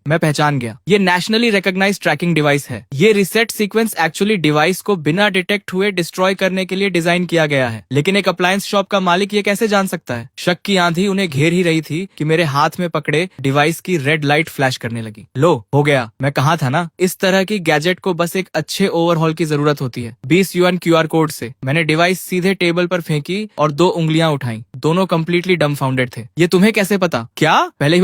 मैं पहचान गया, ये नेशनली रिकॉग्नाइज्ड ट्रैकिंग डिवाइस है। ये रिसेट सीक्वेंस एक्चुअली डिवाइस को बिना डिटेक्ट हुए डिस्ट्रॉय करने के लिए डिजाइन किया गया है। लेकिन एक अप्लायंस शॉप का मालिक ये कैसे जान सकता है? शक की आंधी उन्हें घेर ही रही थी कि मेरे हाथ में पकड़े डिवाइस की रेड लाइट फ्लैश करने लगी। लो, हो गया। मैं कहा था ना, इस तरह की गैजेट को बस एक अच्छे ओवरहॉल की जरूरत होती है। 20 युआन QR कोड से मैंने डिवाइस सीधे टेबल पर फेंकी और 2 उंगलियां उठाई। दोनों कंप्लीटली डम्फाउंडेड थे। ये तुम्हें कैसे पता? क्या? पहले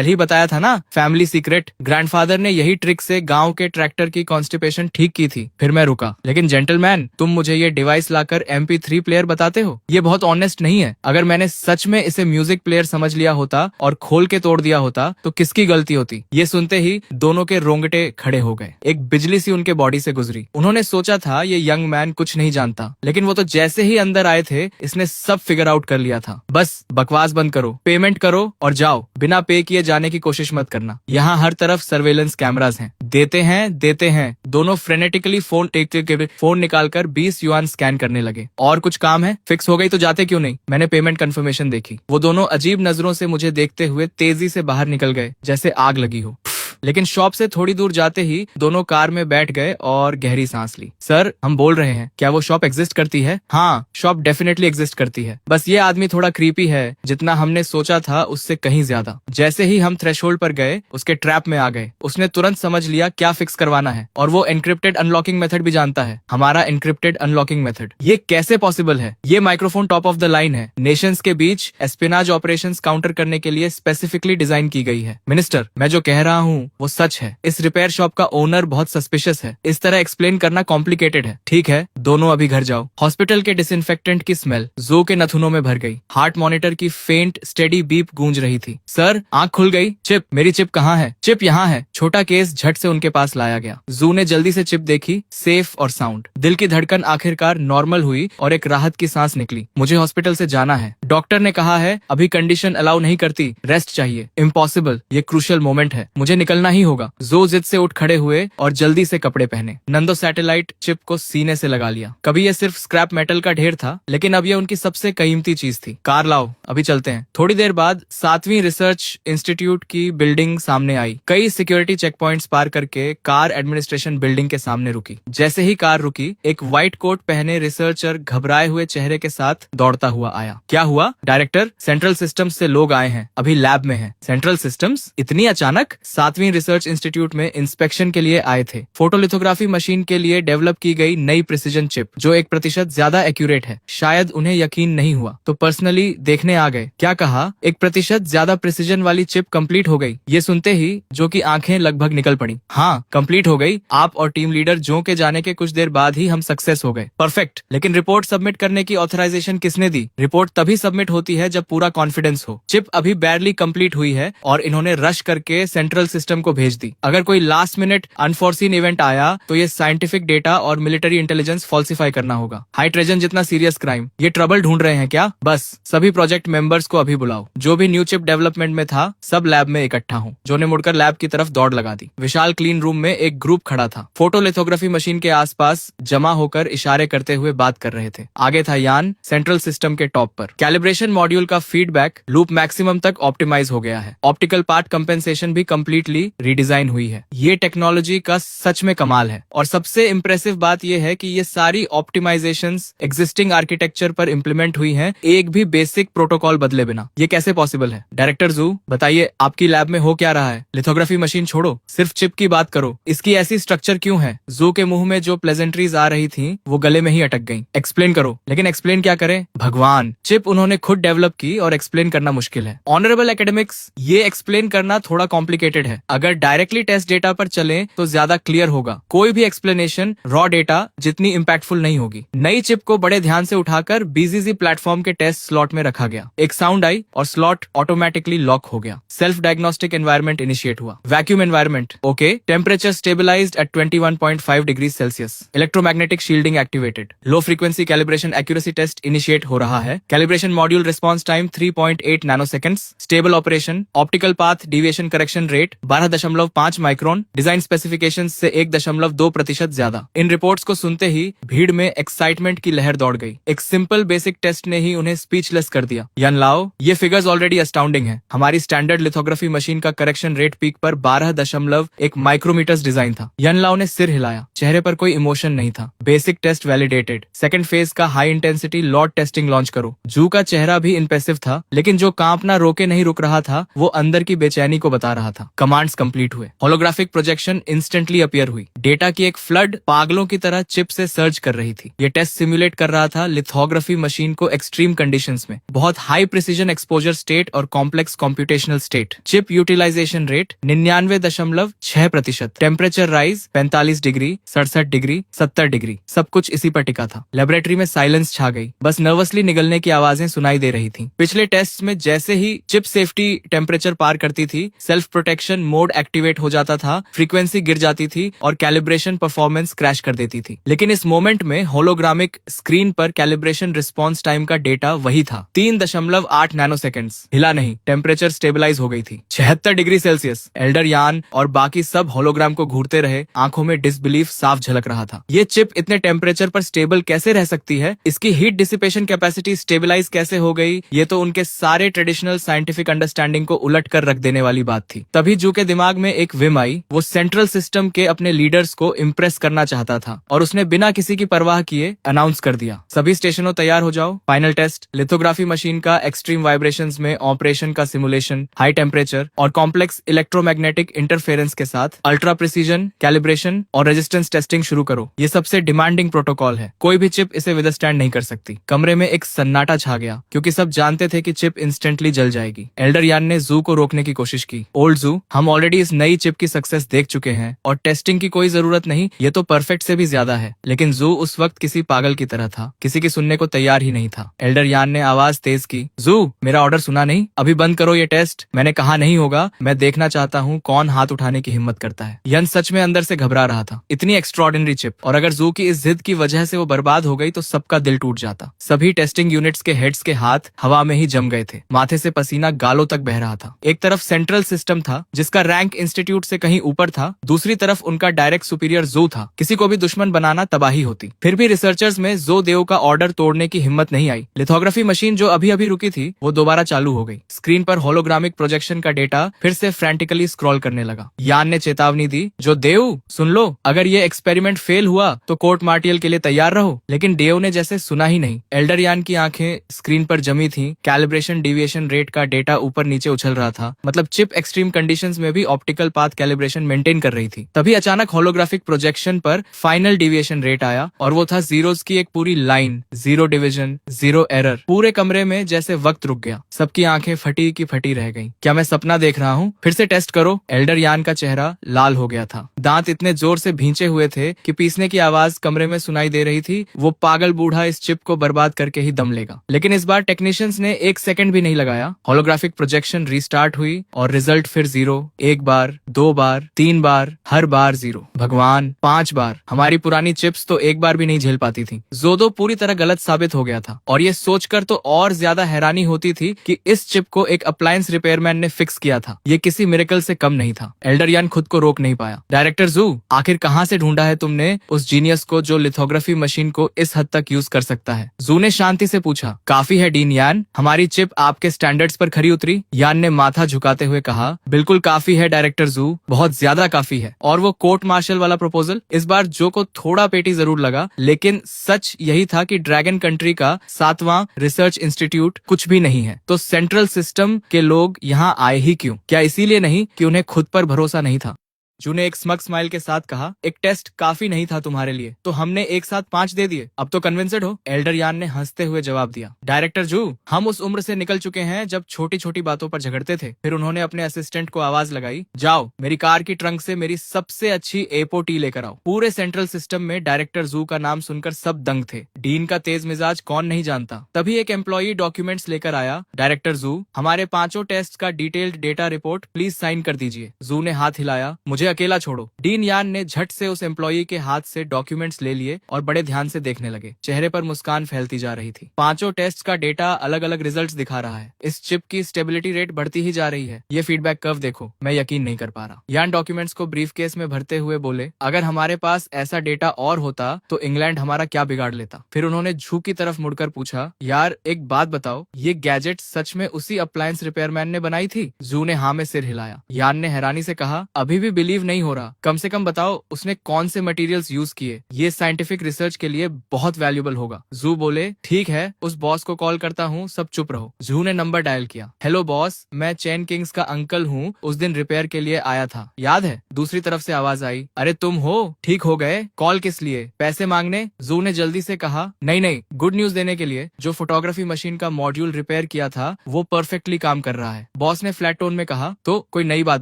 ही बताया था ना, फैमिली सीक्रेट। ग्रैंडफादर ने यही ट्रिक से गांव के ट्रैक्टर की कॉन्स्टिपेशन ठीक की थी। फिर मैं रुका। लेकिन जेंटलमैन, तुम मुझे ये डिवाइस लाकर MP3 प्लेयर बताते हो? ये बहुत ऑनेस्ट नहीं है। अगर मैंने सच में इसे म्यूजिक प्लेयर समझ लिया होता और खोल के तोड़ दिया होता तो किसकी गलती होती? ये सुनते ही दोनों के रोंगटे खड़े हो गए। एक बिजली सी उनके बॉडी से गुजरी। उन्होंने सोचा था ये यंग मैन कुछ नहीं जानता, लेकिन वो तो जैसे ही अंदर आए थे इसने सब फिगर आउट कर लिया था। बस बकवास बंद करो, पेमेंट करो और जाओ। बिना पे किए जाने की कोशिश मत करना। यहाँ हर तरफ सर्वेलेंस कैमरास हैं। देते हैं। दोनों फ्रेनेटिकली फोन निकालकर 20 युआन स्कैन करने लगे। और कुछ काम है? फिक्स हो गई तो जाते क्यों नहीं? मैंने पेमेंट कंफर्मेशन देखी। वो दोनों अजीब नजरों से मुझे देखते हुए तेजी से बाहर निकल गए, जैसे आग लगी हो। लेकिन शॉप से थोड़ी दूर जाते ही दोनों कार में बैठ गए और गहरी सांस ली। सर, हम बोल रहे हैं, क्या वो शॉप एग्जिस्ट करती है? हाँ, शॉप डेफिनेटली एग्जिस्ट करती है। बस ये आदमी थोड़ा क्रीपी है, जितना हमने सोचा था उससे कहीं ज्यादा। जैसे ही हम थ्रेशोल्ड पर गए, उसके ट्रैप में आ गए। उसने तुरंत समझ लिया क्या फिक्स करवाना है, और वो एनक्रिप्टेड अनलॉकिंग मेथड भी जानता है। हमारा एनक्रिप्टेड अनलॉकिंग मेथड। ये कैसे पॉसिबल है? ये microphone top of the line है। नेशंस के बीच एस्पिनाज ऑपरेशंस काउंटर करने के लिए स्पेसिफिकली डिजाइन की गई है। मिनिस्टर, मैं जो कह रहा हूँ वो सच है। इस रिपेयर शॉप का ओनर बहुत सस्पिशियस है। इस तरह एक्सप्लेन करना कॉम्प्लिकेटेड है। ठीक है, दोनों अभी घर जाओ। हॉस्पिटल के डिसइंफेक्टेंट की स्मेल जो के नथुनों में भर गई। हार्ट मॉनिटर की फेंट स्टेडी बीप गूंज रही थी। सर, आंख खुल गई। चिप, मेरी चिप कहाँ है? चिप यहाँ है। छोटा केस झट से उनके पास लाया गया। जू ने जल्दी से चिप देखी, सेफ और साउंड। दिल की धड़कन आखिरकार नॉर्मल हुई और एक राहत की सांस निकली। मुझे हॉस्पिटल से जाना है। डॉक्टर ने कहा है अभी कंडीशन अलाउ नहीं करती, रेस्ट चाहिए। इम्पॉसिबल, ये क्रूशियल मोमेंट है, मुझे निकलना ही होगा। जो जिद से उठ खड़े हुए और जल्दी से कपड़े पहने। नंदो सैटेलाइट चिप को सीने से लगा लिया। कभी ये सिर्फ स्क्रैप मेटल का ढेर था, लेकिन अब ये उनकी सबसे कीमती चीज थी। कार लाओ, अभी चलते हैं। थोड़ी देर बाद 7वीं रिसर्च इंस्टीट्यूट की बिल्डिंग सामने आई। कई सिक्योरिटी चेक पॉइंट्स पार करके कार एडमिनिस्ट्रेशन बिल्डिंग के सामने रुकी। जैसे ही कार रुकी, एक व्हाइट कोट पहने रिसर्चर घबराए हुए चेहरे के साथ दौड़ता हुआ आया। क्या हुआ? हुआ? डायरेक्टर, सेंट्रल सिस्टम्स से लोग आए हैं, अभी लैब में हैं। Central systems? इतनी अचानक? 7वीं रिसर्च इंस्टीट्यूट में इंस्पेक्शन के लिए आए थे। फोटोलिथोग्राफी मशीन के लिए डेवलप की गई नई प्रिसीजन चिप जो 1% ज्यादा एक्यूरेट है। शायद उन्हें यकीन नहीं हुआ तो पर्सनली देखने आ गए। क्या कहा? 1% ज्यादा प्रिसीजन वाली चिप कंप्लीट हो गई। ये सुनते ही जो की आंखें लगभग निकल पड़ी। हाँ, कंप्लीट हो गई। आप और टीम लीडर जो के जाने के कुछ देर बाद ही हम सक्सेस हो गए। परफेक्ट। लेकिन रिपोर्ट सबमिट करने की ऑथराइजेशन किसने दी? रिपोर्ट तभी सबमिट होती है जब पूरा कॉन्फिडेंस हो। चिप अभी बैरली कंप्लीट हुई है और इन्होंने रश करके सेंट्रल सिस्टम को भेज दी। अगर कोई लास्ट मिनट अनफोर्सीन इवेंट आया तो ये साइंटिफिक डेटा और मिलिट्री इंटेलिजेंस फॉल्सिफाई करना होगा। हाई ट्रेजन जितना सीरियस क्राइम। ये ट्रबल ढूंढ रहे हैं क्या? बस सभी प्रोजेक्ट मेंबर्स को अभी बुलाओ। जो भी न्यू चिप डेवलपमेंट में था सब लैब में इकट्ठा हो। जो ने मुड़कर लैब की तरफ दौड़ लगा दी। विशाल क्लीन रूम में एक ग्रुप खड़ा था। फोटोलिथोग्राफी मशीन के आसपास जमा होकर इशारे करते हुए बात कर रहे थे। आगे था यान, सेंट्रल सिस्टम के टॉप पर। कैलिब्रेशन मॉड्यूल का फीडबैक लूप मैक्सिमम तक ऑप्टिमाइज हो गया है। ऑप्टिकल पार्ट कंपेंसेशन भी कंप्लीटली रीडिजाइन हुई है। ये टेक्नोलॉजी का सच में कमाल है। और सबसे इंप्रेसिव बात यह है कि ये सारी ऑप्टिमाइजेशंस एग्जिस्टिंग आर्किटेक्चर पर इम्प्लीमेंट हुई हैं, एक भी बेसिक प्रोटोकॉल बदले बिना। ये कैसे पॉसिबल है? डायरेक्टर जू, बताइए आपकी लैब में हो क्या रहा है? लिथोग्राफी मशीन छोड़ो, सिर्फ चिप की बात करो। इसकी ऐसी स्ट्रक्चर क्यों है? जू के मुंह में जो प्लेजेंट्रीज आ रही थी वो गले में ही अटक गई। एक्सप्लेन करो। लेकिन एक्सप्लेन क्या करें? भगवान, चिप उन्होंने खुद डेवलप की और एक्सप्लेन करना मुश्किल है। ऑनरेबल एकेडमिक्स, ये एक्सप्लेन करना थोड़ा कॉम्प्लिकेटेड है। अगर डायरेक्टली टेस्ट डेटा पर चले तो ज्यादा क्लियर होगा। कोई भी एक्सप्लेनेशन रॉ डेटा जितनी इम्पैक्टफुल नहीं होगी। नई चिप को बड़े ध्यान से उठाकर बीजीजी प्लेटफॉर्म के टेस्ट स्लॉट में रखा गया। एक साउंड आई और स्लॉट ऑटोमेटिकली लॉक हो गया। सेल्फ डायग्नोस्टिक एनवायरनमेंट इनिशिएट हुआ। Vacuum environment, okay. Temperature stabilised at 21.5 degree Celsius. Electromagnetic shielding activated. Low frequency calibration accuracy test initiate हो रहा है। Calibration module response time 3.8 nanoseconds. Stable operation. Optical path deviation correction rate 12.5 micron. Design specification से 1.2% ज्यादा। इन reports को सुनते ही भीड़ में excitement की लहर दौड़ गई। एक सिंपल बेसिक टेस्ट ने ही उन्हें स्पीचलेस कर दिया। यान लाओ, ये फिगर्स ऑलरेडी अस्टाउंडिंग है। हमारी स्टैंडर्ड लिथोग्राफी मशीन का करेक्शन रेट पीक पर 12.1 माइक्रोमीटर्स डिजाइन था। यान लाओ ने सिर हिलाया। चेहरे पर कोई इमोशन नहीं था। Basic test validated. Second phase का high intensity lot testing launch करो। जू का चेहरा भी इंप्रेसिव था, लेकिन जो कांपना रोके नहीं रुक रहा था वो अंदर की बेचैनी को बता रहा था। कमांड्स कंप्लीट हुए। होलोग्राफिक प्रोजेक्शन इंस्टेंटली अपीयर हुई। डेटा की एक फ्लड पागलों की तरह चिप से सर्च कर रही थी। ये टेस्ट सिमुलेट कर रहा था लिथोग्राफी मशीन को एक्सट्रीम कंडीशंस में। बहुत हाई प्रिसीजन एक्सपोजर स्टेट और complex computational state. Chip utilization rate 99.6%। Temperature rise 45 degree, 67 degree, 70 degree. सब कुछ इसी पर टिका था। लेबोरेटरी में साइलेंस छा गई। बस नर्वसली निगलने की आवाजें सुनाई दे रही थी। पिछले टेस्ट में जैसे ही चिप सेफ्टी टेम्परेचर पार करती थी, सेल्फ प्रोटेक्शन मोड एक्टिवेट हो जाता था, फ्रीक्वेंसी गिर जाती थी और कैलिब्रेशन परफॉर्मेंस क्रैश कर देती थी। लेकिन इस मोमेंट में होलोग्रामिक स्क्रीन पर कैलिब्रेशन रिस्पॉन्स टाइम का डेटा वही था, 3.8 नैनोसेकंड्स। हिला नहीं। टेम्परेचर स्टेबलाइज हो गई थी, 76 डिग्री सेल्सियस। एल्डर यान और बाकी सब होलोग्राम को घूरते रहे। आंखों में डिसबिलीफ साफ झलक रहा था। ये चिप इतने टेम्परेचर पर स्टेबल कैसे रह सकती है? इसकी हीट डिसिपेशन कैपेसिटी स्टेबलाइज कैसे हो गई? ये तो उनके सारे ट्रेडिशनल साइंटिफिक अंडरस्टैंडिंग को उलट कर रख देने वाली बात थी। तभी जू के दिमाग में एक विम आई। वो सेंट्रल सिस्टम के अपने लीडर्स को इम्प्रेस करना चाहता था और उसने बिना किसी की परवाह किए अनाउंस कर दिया, सभी स्टेशनों तैयार हो जाओ। Final test. लिथोग्राफी मशीन का एक्सट्रीम वाइब्रेशंस में ऑपरेशन का सिमुलेशन, हाई टेम्परेचर और कॉम्प्लेक्स इलेक्ट्रोमैग्नेटिक इंटरफेरेंस के साथ अल्ट्रा प्रिसीजन, कैलिब्रेशन और रेजिस्टेंस टेस्टिंग शुरू करो। ये सबसे डिमांडिंग प्रोटोकॉल है। कोई भी चिप इसे विदस्टैंड नहीं कर सकती। कमरे में एक सन्नाटा छा गया क्योंकि सब जानते थे कि चिप इंस्टेंटली जल जाएगी। एल्डर यान ने जू को रोकने की कोशिश की। ओल्ड जू, हम ऑलरेडी इस नई चिप की सक्सेस देख चुके हैं और टेस्टिंग की कोई जरूरत नहीं। ये तो परफेक्ट से भी ज्यादा है। लेकिन जू उस वक्त किसी पागल की तरह था, किसी की सुनने को तैयार ही नहीं था। एल्डर यान ने आवाज तेज की, जू, मेरा ऑर्डर सुना नहीं? अभी बंद करो ये टेस्ट। मैंने कहा नहीं होगा। मैं देखना चाहता हूँ कौन हाथ उठाने की हिम्मत करता है। यन सच में अंदर से घबरा रहा था। इतनी एक्स्ट्रॉर्डिनरी चिप, और अगर जू की इस जिद की वजह से वो बर्बाद हो गई तो सबका दिल टूट जाता। सभी टेस्टिंग यूनिट्स के हेड्स के हाथ हवा में ही जम गए थे। माथे से पसीना गालों तक बह रहा था। एक तरफ सेंट्रल सिस्टम था जिसका रैंक इंस्टीट्यूट से कहीं ऊपर था, दूसरी तरफ उनका डायरेक्ट सुपीरियर जू था। किसी को भी दुश्मन बनाना तबाही होती। फिर भी रिसर्चर्स में जो देव का ऑर्डर तोड़ने की हिम्मत नहीं आई। लिथोग्राफी मशीन जो अभी अभी रुकी थी वो दोबारा चालू हो गई। स्क्रीन पर होलोग्रामिक प्रोजेक्शन का डेटा फिर से फ्रैंटिकली स्क्रॉल करने लगा। यान ने चेतावनी दी, जो देव, सुन लो, अगर ये एक्सपेरिमेंट फेल हुआ तो कोर्ट मार्टियल के लिए तैयार रहो। लेकिन देव ने जैसे सुना ही नहीं। एल्डर यान की आंखें स्क्रीन पर जमी थी। कैलिब्रेशन डिविएशन रेट का डेटा ऊपर नीचे उछल रहा था, मतलब चिप एक्सट्रीम कंडीशंस में भी ऑप्टिकल पाथ कैलिब्रेशन मेंटेन कर रही थी। तभी अचानक होलोग्राफिक प्रोजेक्शन पर फाइनल डिविएशन रेट आया और वो था जीरोस की एक पूरी लाइन, 0 डिवीजन, 0 एरर। पूरे कमरे में जैसे वक्त रुक गया, सबकी आंखें फटी की फटी रह गईं। क्या मैं सपना देख रहा हूँ? फिर से टेस्ट करो। एल्डर यान का चेहरा लाल हो गया था, दांत इतने जोर से भींचे हुए थे कि पीसने की आवाज कमरे में सुनाई दे रही थी। वो पागल बूढ़ा इस चिप को बर्बाद करके ही दम लेगा। लेकिन इस बार टेक्नीशियंस ने 1 सेकंड भी नहीं लगाया। होलोग्राफिक प्रोजेक्शन रीस्टार्ट हुई और रिजल्ट फिर 0, 1 बार, 2 बार, 3 बार, हर बार 0। भगवान, 5 बार। हमारी पुरानी चिप्स तो एक बार भी नहीं झेल पाती थी। जोदो पूरी तरह गलत साबित हो गया था और ये सोचकर तो और ज्यादा हैरानी होती थी कि इस चिप को एक अप्लायंस रिपेयरमैन ने फिक्स किया था। ये किसी मिरेकल से कम नहीं था। एल्डर यान खुद को रोक नहीं पाया। डायरेक्टर जू, आखिर कहां से ढूंढा है तुमने उस जीनियस को जो लिथोग्राफी मशीन को इस हद तक यूज कर सकता है? जू ने शांति से पूछा। काफी है डीन यान, हमारी चिप आपके स्टैंडर्ड्स पर खरी उतरी? यान ने माथा झुकाते हुए कहा। बिल्कुल काफी है डायरेक्टर जू, बहुत ज्यादा काफी है। और वो कोर्ट मार्शल वाला प्रपोजल? इस बार जो को थोड़ा पेटी जरूर लगा, लेकिन सच यही था कि ड्रैगन कंट्री का 7वां रिसर्च इंस्टीट्यूट कुछ भी नहीं है, तो सेंट्रल सिस्टम के लोग यहाँ आए ही क्यों? क्या इसीलिए नहीं कि उन्हें खुद पर भरोसा नहीं था? जू ने एक स्मग स्माइल के साथ कहा। एक टेस्ट काफी नहीं था तुम्हारे लिए, तो हमने एक साथ 5 दे दिए। अब तो कन्विंस्ड हो? एल्डर यान ने हंसते हुए जवाब दिया। डायरेक्टर जू, हम उस उम्र से निकल चुके हैं जब छोटी छोटी बातों पर झगड़ते थे। फिर उन्होंने अपने असिस्टेंट को आवाज लगाई, जाओ मेरी कार की ट्रंक से मेरी सबसे अच्छी एपो टी लेकर आओ। पूरे सेंट्रल सिस्टम में डायरेक्टर जू का नाम सुनकर सब दंग थे। डीन का तेज मिजाज कौन नहीं जानता। तभी एक एम्प्लॉई डॉक्यूमेंट्स लेकर आया। डायरेक्टर जू, हमारे 5 टेस्ट का detailed data report please sign कर दीजिए। जू ने हाथ हिलाया। मुझे अकेला छोड़ो। डीन यान ने झट से उस एम्प्लॉई के हाथ से डॉक्यूमेंट्स ले लिए और बड़े ध्यान से देखने लगे। चेहरे पर मुस्कान फैलती जा रही थी। 5 टेस्ट का डेटा अलग अलग रिजल्ट्स दिखा रहा है। इस चिप की स्टेबिलिटी रेट बढ़ती ही जा रही है। ये फीडबैक कर्व देखो, मैं यकीन नहीं कर पा रहा। यान डॉक्यूमेंट्स को ब्रीफ केस में भरते हुए बोले, अगर हमारे पास ऐसा डेटा और होता तो इंग्लैंड हमारा क्या बिगाड़ लेता? फिर उन्होंने झू की तरफ मुड़कर पूछा, यार एक बात बताओ, ये गैजेट सच में उसी अप्लायंस रिपेयरमैन ने बनाई थी? जू ने हाँ में सिर हिलाया। यान ने हैरानी से कहा, अभी भी बिलीव नहीं हो रहा। कम से कम बताओ उसने कौन से मटेरियल्स यूज किए। ये साइंटिफिक रिसर्च के लिए बहुत वैल्यूएबल होगा। जू बोले, ठीक है, उस बॉस को कॉल करता हूँ, सब चुप रहो। जू ने नंबर डायल किया। हेलो बॉस, मैं चैन किंग्स का अंकल हूँ, उस दिन रिपेयर के लिए आया था, याद है? दूसरी तरफ से आवाज आई, अरे तुम हो, ठीक हो गए? कॉल किस लिए? पैसे मांगने? जू ने जल्दी से कहा, नहीं नहीं, गुड न्यूज देने के लिए। जो फोटोग्राफी मशीन का मॉड्यूल रिपेयर किया था वो परफेक्टली काम कर रहा है। बॉस ने फ्लैट टोन में कहा, तो कोई नई बात